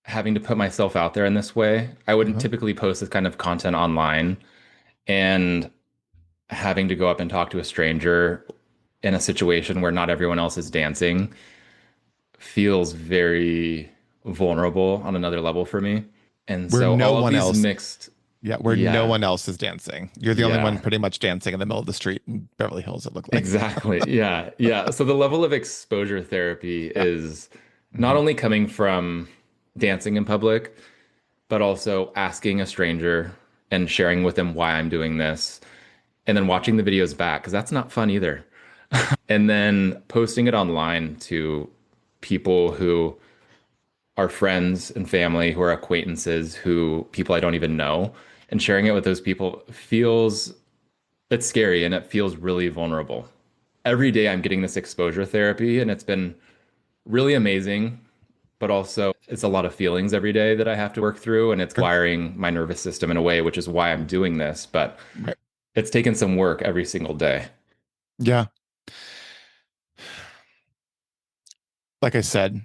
having to put myself out there in this way. I wouldn't Uh-huh. typically post this kind of content online, and having to go up and talk to a stranger in a situation where not everyone else is dancing feels very vulnerable on another level for me. And Where so no all of one these else, mixed, yeah, where no yeah, one else is dancing. You're the only one yeah, pretty much dancing in the middle of the street in Beverly Hills, it looked like. exactly. Yeah, yeah. So the level of exposure therapy Yeah. is not Hmm. only coming from dancing in public, but also asking a stranger and sharing with them why I'm doing this, and then watching the videos back, because that's not fun either. And then posting it online to people who are friends and family, who are acquaintances, who people I don't even know, and sharing it with those people feels it's scary and it feels really vulnerable. Every day I'm getting this exposure therapy and it's been really amazing, but also it's a lot of feelings every day that I have to work through and it's Sure. wiring my nervous system in a way, which is why I'm doing this. But Right. it's taken some work every single day. Yeah. Like I said,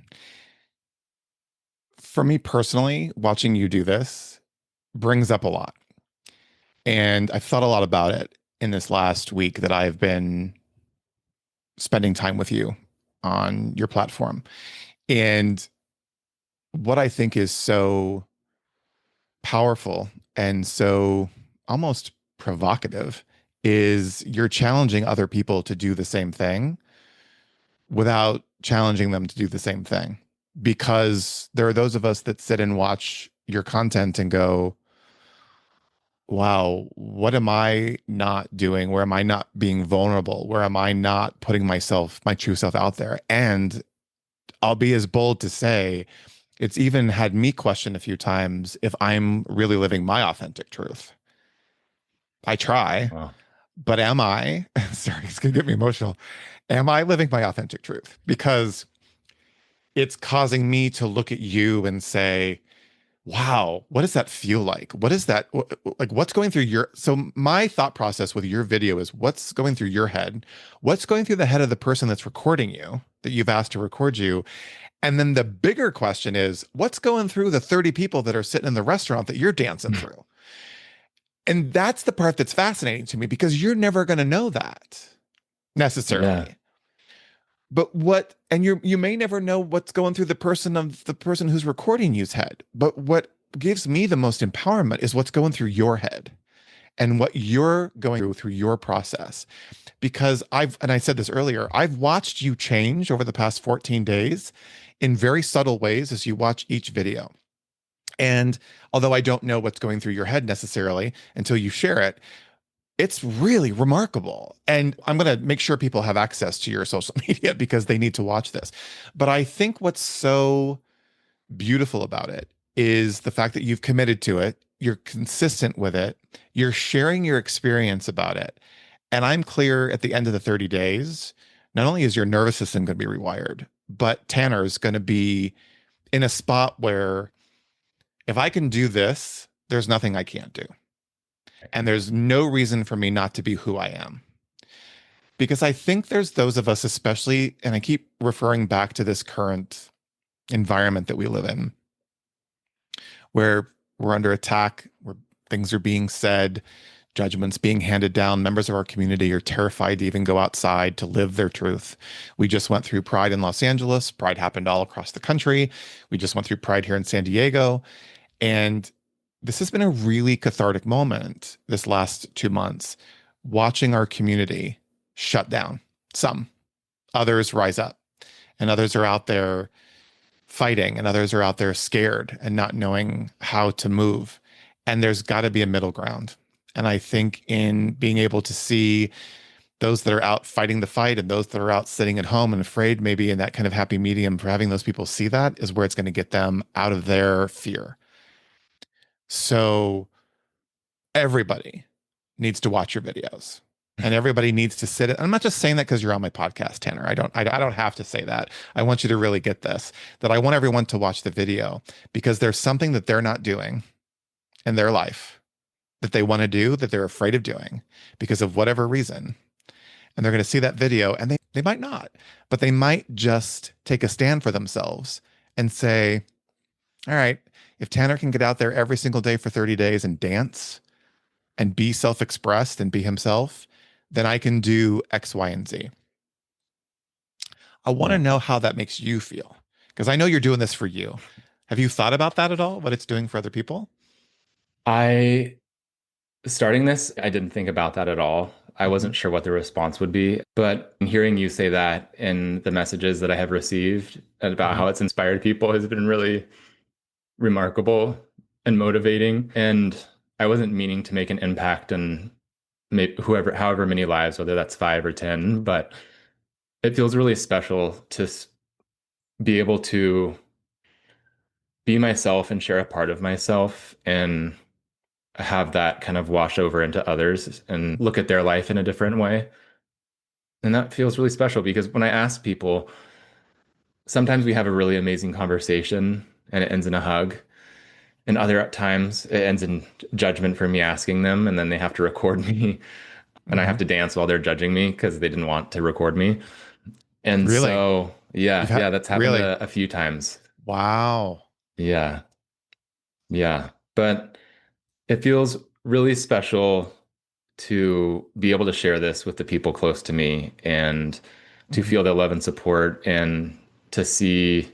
for me personally, watching you do this brings up a lot. And I've thought a lot about it in this last week that I've been spending time with you on your platform. And what I think is so powerful and so almost provocative is you're challenging other people to do the same thing without challenging them to do the same thing. Because there are those of us that sit and watch your content and go, wow, what am I not doing? Where am I not being vulnerable? Where am I not putting myself, my true self out there? And I'll be as bold to say, it's even had me question a few times if I'm really living my authentic truth. I try, Wow. but am I? Sorry, it's going to get me emotional. Am I living my authentic truth? Because it's causing me to look at you and say, wow, what does that feel like? What is that like? What's going through your, so my thought process with your video is what's going through your head? What's going through the head of the person that's recording you, that you've asked to record you? And then the bigger question is what's going through the 30 people that are sitting in the restaurant that you're dancing through? And that's the part that's fascinating to me because you're never going to know that Yeah. necessarily. But what, and you may never know what's going through the person who's recording you's head. But what gives me the most empowerment is what's going through your head and what you're going through your process. Because and I said this earlier, I've watched you change over the past 14 days in very subtle ways as you watch each video. And although I don't know what's going through your head necessarily until you share it, it's really remarkable. And I'm going to make sure people have access to your social media because they need to watch this. But I think what's so beautiful about it is the fact that you've committed to it, you're consistent with it, you're sharing your experience about it. And I'm clear at the end of the 30 days, not only is your nervous system going to be rewired, but Tanner's going to be in a spot where if I can do this, there's nothing I can't do. And there's no reason for me not to be who I am. Because I think there's those of us, especially, and I keep referring back to this current environment that we live in, where we're under attack, where things are being said, judgments being handed down. Members of our community are terrified to even go outside to live their truth. We just went through Pride in Los Angeles. Pride happened all across the country. We just went through Pride here in San Diego. And this has been a really cathartic moment this last 2 months, watching our community shut down. Some, others rise up, and others are out there fighting, and others are out there scared and not knowing how to move. And there's got to be a middle ground. And I think in being able to see those that are out fighting the fight and those that are out sitting at home and afraid, maybe in that kind of happy medium, for having those people see that is where it's going to get them out of their fear. So everybody needs to watch your videos. And everybody needs to sit. I'm not just saying that because you're on my podcast, Tanner. I don't have to say that. I want you to really get this, that I want everyone to watch the video because there's something that they're not doing in their life that they want to do that they're afraid of doing because of whatever reason. And they're going to see that video and they might not, but they might just take a stand for themselves and say, all right, if Tanner can get out there every single day for 30 days and dance and be self-expressed and be himself, then I can do X, Y, and Z. I want to Yeah. know how that makes you feel because I know you're doing this for you. Have you thought about that at all? What it's doing for other people? I Starting this, I didn't think about that at all. I Hmm. wasn't sure what the response would be, but hearing you say that in the messages that I have received and about Hmm. how it's inspired people has been really remarkable and motivating. And I wasn't meaning to make an impact on however many lives, whether that's 5 or 10, but it feels really special to be able to be myself and share a part of myself and have that kind of wash over into others and look at their life in a different way. And that feels really special because when I ask people, sometimes we have a really amazing conversation and it ends in a hug. And other times it ends in judgment for me asking them, and then they have to record me, and I Hmm. have to dance while they're judging me because they didn't want to record me. And Really? so, You've yeah, had yeah, that's happened really? a few times. Wow. Yeah, yeah. But it feels really special to be able to share this with the people close to me and to Mhm. feel their love and support and to see,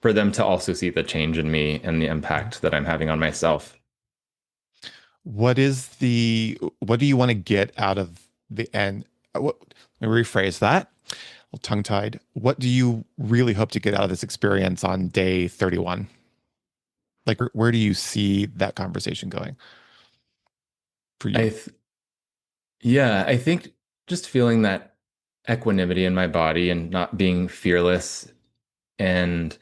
for them to also see the change in me and the Mhm. impact that I'm having on myself. What do you want to get out of the end? What, let me rephrase that. A little tongue-tied. What do you really hope to get out of this experience on day 31? Like, where do you see that conversation going for you? I th Yeah, I think just feeling that equanimity in my body and not being fearless and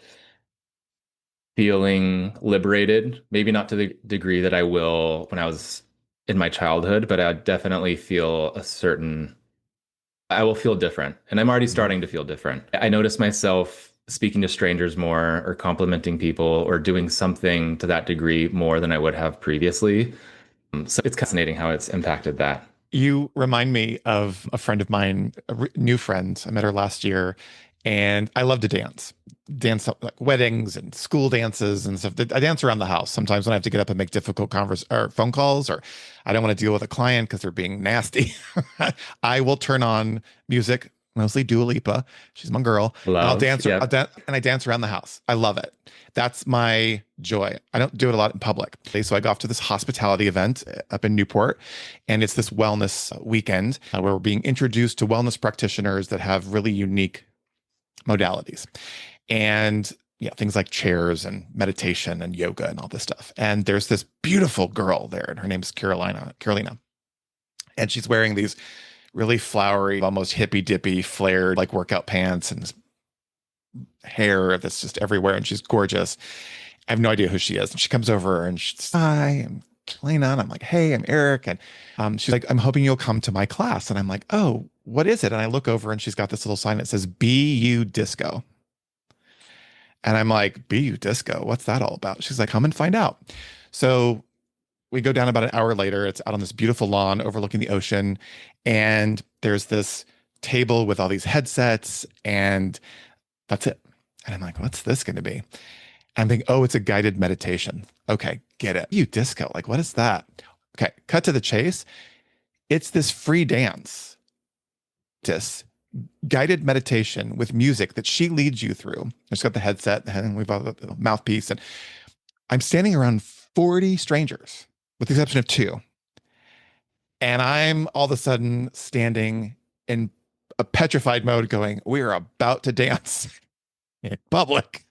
feeling liberated, maybe not to the degree that I will when I was in my childhood, but I definitely feel I will feel different. And I'm already Mhm. starting to feel different. I notice myself speaking to strangers more or complimenting people or doing something to that degree more than I would have previously. So it's fascinating how it's impacted that. You remind me of a friend of mine, new friend. I met her last year, and I love to dance. Dance like weddings and school dances and stuff. I dance around the house. Sometimes when I have to get up and make difficult converse or phone calls, or I don't want to deal with a client because they're being nasty, I will turn on music, mostly Dua Lipa. She's my girl, and Love. Yep. I dance around the house. I love it. That's my joy. I don't do it a lot in public. So I go off to this hospitality event up in Newport, and it's this wellness weekend where we're being introduced to wellness practitioners that have really unique modalities. And yeah, things like chairs and meditation and yoga and all this stuff. And there's this beautiful girl there, and her name's Carolina. And she's wearing these really flowery, almost hippy dippy, flared like workout pants and this hair that's just everywhere. And she's gorgeous. I have no idea who she is. And she comes over and she's, hi, I'm Lena. And I'm like, hey, I'm Eric. And she's like, I'm hoping you'll come to my class. And I'm like, oh, what is it? And I look over and she's got this little sign that says BU Disco. And I'm like, BU Disco? What's that all about? She's like, come and find out. So we go down about an hour later. It's out on this beautiful lawn overlooking the ocean. And there's this table with all these headsets. And that's it. And I'm like, what's this going to be? I'm thinking, oh, it's a guided meditation. Okay, get it. You disco, like, what is that? Okay, cut to the chase. It's this free dance, this guided meditation with music that she leads you through. She's got the headset and we've got the mouthpiece. And I'm standing around 40 strangers, with the exception of two. And I'm all of a sudden standing in a petrified mode going, we are about to dance in public,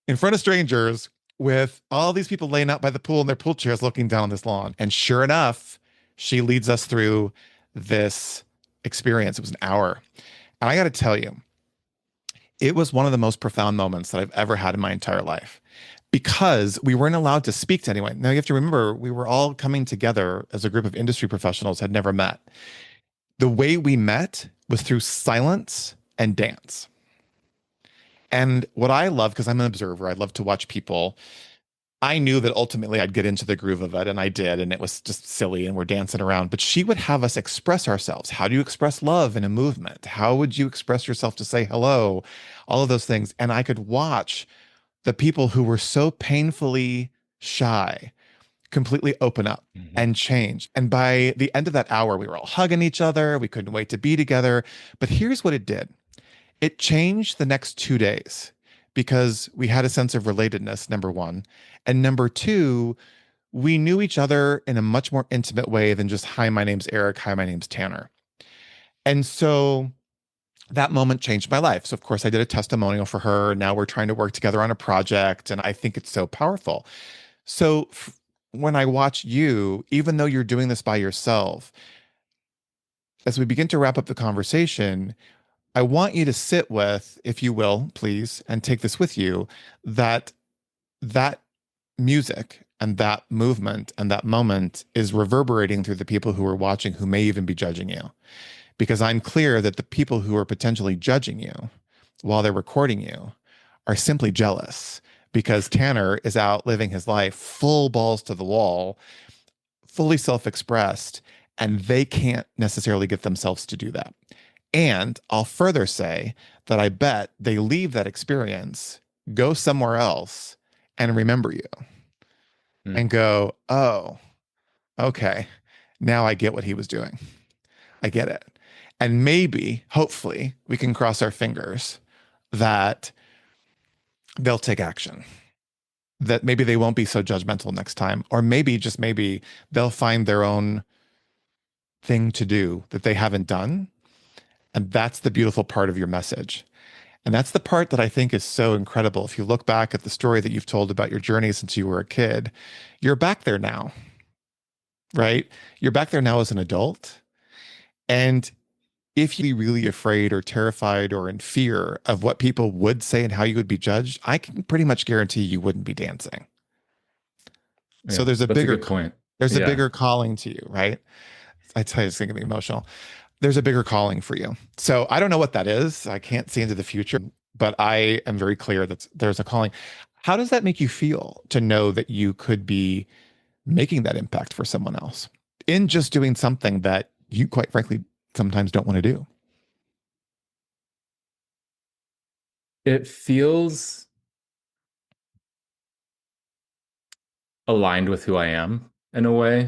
in front of strangers with all these people laying out by the pool in their pool chairs looking down on this lawn. And sure enough, she leads us through this experience. It was an hour. And I got to tell you, it was one of the most profound moments that I've ever had in my entire life because we weren't allowed to speak to anyone. Now you have to remember, we were all coming together as a group of industry professionals, had never met. The way we met was through silence and dance. And what I love, because I'm an observer, I love to watch people. I knew that ultimately I'd get into the groove of it, and I did, and it was just silly, and we're dancing around. But she would have us express ourselves. How do you express love in a movement? How would you express yourself to say hello? All of those things. And I could watch the people who were so painfully shy completely open up Mhm. and change. And by the end of that hour, we were all hugging each other. We couldn't wait to be together. But here's what it did. It changed the next 2 days because we had a sense of relatedness, number one. And number two, we knew each other in a much more intimate way than just, hi, my name's Eric. Hi, my name's Tanner. And so that moment changed my life. So, of course, I did a testimonial for her. Now we're trying to work together on a project. And I think it's so powerful. So, when I watch you, even though you're doing this by yourself, as we begin to wrap up the conversation, I want you to sit with, if you will, please, and take this with you, that that music and that movement and that moment is reverberating through the people who are watching who may even be judging you. Because I'm clear that the people who are potentially judging you while they're recording you are simply jealous because Tanner is out living his life full balls to the wall, fully self expressed, and they can't necessarily get themselves to do that. And I'll further say that I bet they leave that experience, go somewhere else, and remember you Mm. and go, oh, okay, now I get what he was doing. I get it. And maybe, hopefully, we can cross our fingers that they'll take action, that maybe they won't be so judgmental next time, or maybe, just maybe, they'll find their own thing to do that they haven't done. And that's the beautiful part of your message. And that's the part that I think is so incredible. If you look back at the story that you've told about your journey since you were a kid, you're back there now, right? You're back there now as an adult. And if you're really afraid or terrified or in fear of what people would say and how you would be judged, I can pretty much guarantee you wouldn't be dancing. So Yeah, that's a good point. there's a Yeah. bigger calling to you, right? I tell you, it's going to be emotional. There's a bigger calling for you. So I don't know what that is. I can't see into the future, but I am very clear that there's a calling. How does that make you feel to know that you could be making that impact for someone else in just doing something that you, quite frankly, sometimes don't want to do? It feels aligned with who I am in a way,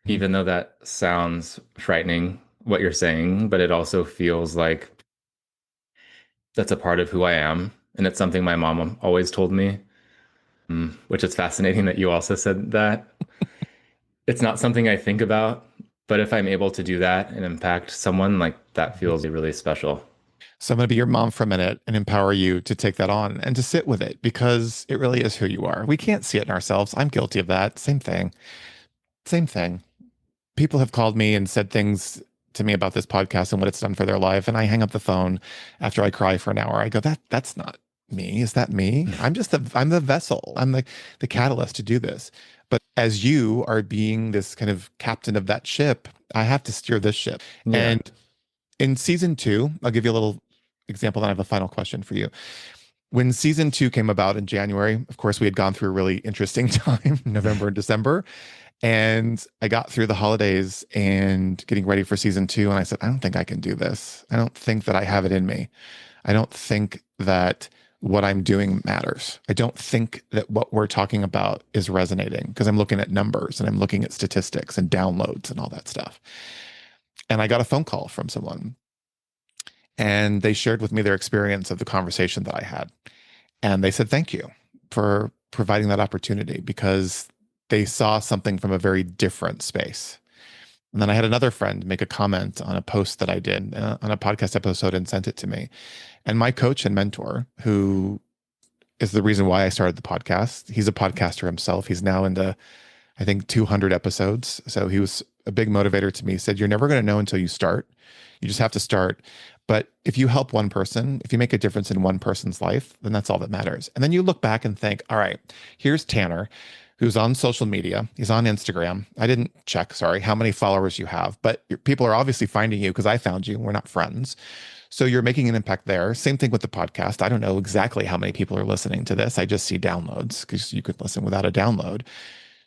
Mhm. even though that sounds frightening what you're saying, but it also feels like that's a part of who I am. And it's something my mom always told me, which is fascinating that you also said that. It's not something I think about, but if I'm able to do that and impact someone, like that Mhm. feels really special. So I'm going to be your mom for a minute and empower you to take that on and to sit with it because it really is who you are. We can't see it in ourselves. I'm guilty of that. Same thing. Same thing. People have called me and said things to me about this podcast and what it's done for their life, and I hang up the phone after I cry for an hour. I go, that's not me. Is that me? I'm the vessel. I'm the catalyst to do this. But as you are being this kind of captain of that ship, I have to steer this ship. Yeah. And in season two, I'll give you a little example, then I have a final question for you. When season two came about in January, of course, we had gone through a really interesting time, November and December. And I got through the holidays and getting ready for season two. And I said, I don't think I can do this. I don't think that I have it in me. I don't think that what I'm doing matters. I don't think that what we're talking about is resonating because I'm looking at numbers and I'm looking at statistics and downloads and all that stuff. And I got a phone call from someone and they shared with me their experience of the conversation that I had. And they said, thank you for providing that opportunity because they saw something from a very different space. And then I had another friend make a comment on a post that I did on a podcast episode and sent it to me. And my coach and mentor, who is the reason why I started the podcast, he's a podcaster himself. He's now into, I think, 200 episodes. So he was a big motivator to me. He said, you're never going to know until you start. You just have to start. But if you help one person, if you make a difference in one person's life, then that's all that matters. And then you look back and think, all right, here's Tanner. who's on social media. He's on Instagram. I didn't check, sorry, how many followers you have, but people are obviously finding you because I found you. We're not friends. So you're making an impact there. Same thing with the podcast. I don't know exactly how many people are listening to this. I just see downloads because you could listen without a download.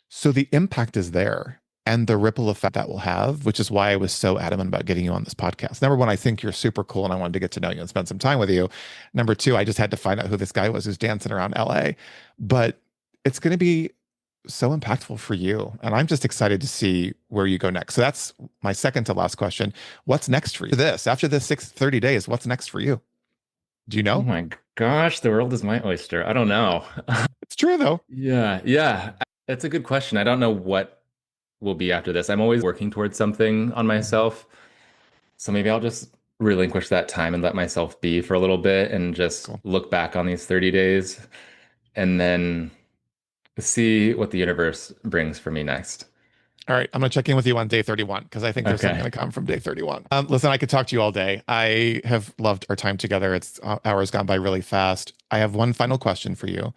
So the impact is there and the ripple effect that will have, which is why I was so adamant about getting you on this podcast. Number one, I think you're super cool and I wanted to get to know you and spend some time with you. Number two, I just had to find out who this guy was who's dancing around LA. But it's going to be so impactful for you. And I'm just excited to see where you go next. So that's my second to last question. What's next for you? This, after this 30 days, what's next for you? Do you Oh know? my gosh, the world is my oyster. I don't know. It's true though. Yeah. That's a good question. I don't know what will be after this. I'm always working towards something on Mhm. myself. So maybe I'll just relinquish that time and let myself be for a little bit and just Cool. look back on these 30 days and then see what the universe brings for me next. All right, I'm going to check in with you on day 31 because I think there's something Okay. going to come from day 31. Listen, I could talk to you all day. I have loved our time together. It's hours gone by really fast. I have one final question for you.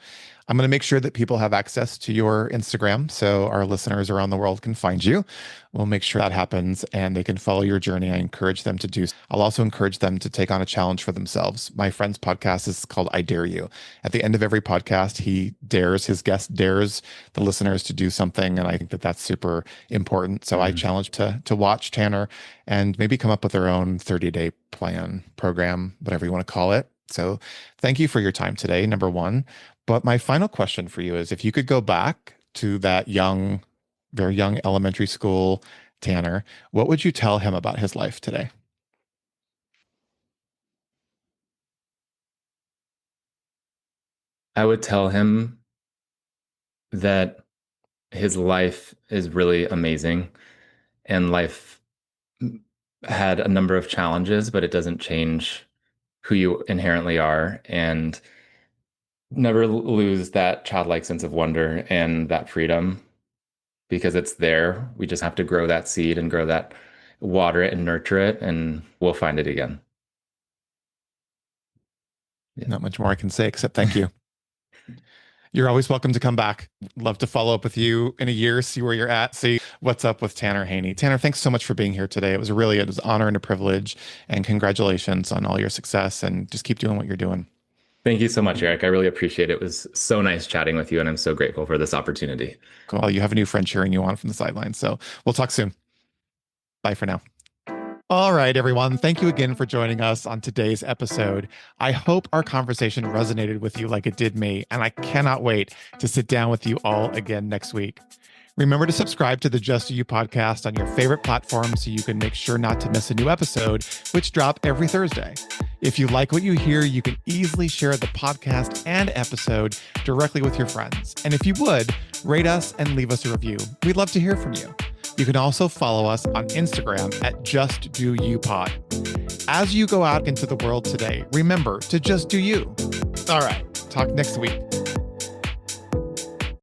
I'm going to make sure that people have access to your Instagram so our listeners around the world can find you. We'll make sure that happens and they can follow your journey. I encourage them to do so. I'll also encourage them to take on a challenge for themselves. My friend's podcast is called I Dare You. At the end of every podcast, he dares, his guest dares the listeners to do something. And I think that that's super important. So I Mm. challenge to watch Tanner and maybe come up with their own 30-day plan, program, whatever you want to call it. So thank you for your time today, number one. But my final question for you is if you could go back to that young, very young elementary school Tanner, what would you tell him about his life today? I would tell him that his life is really amazing and life had a number of challenges, but it doesn't change who you inherently are. And never lose that childlike sense of wonder and that freedom because it's there. We just have to grow that seed and grow that, water it and nurture it, and we'll find it again. Not much more I can say except thank you. You're always welcome to come back. Love to follow up with you in a year, see where you're at, see what's up with Tanner Haney. Tanner, thanks so much for being here today. It was an honor and a privilege. And congratulations on all your success and just keep doing what you're doing. Thank you so much, Eric. I really appreciate it. It was so nice chatting with you, and I'm so grateful for this opportunity. Cool. You have a new friend cheering you on from the sidelines. So we'll talk soon. Bye for now. All right, everyone. Thank you again for joining us on today's episode. I hope our conversation resonated with you like it did me, and I cannot wait to sit down with you all again next week. Remember to subscribe to the Just Do You podcast on your favorite platform so you can make sure not to miss a new episode, which drop every Thursday. If you like what you hear, you can easily share the podcast and episode directly with your friends. And if you would, rate us and leave us a review. We'd love to hear from you. You can also follow us on Instagram at Just Do You Pod. As you go out into the world today, remember to just do you. All right, talk next week.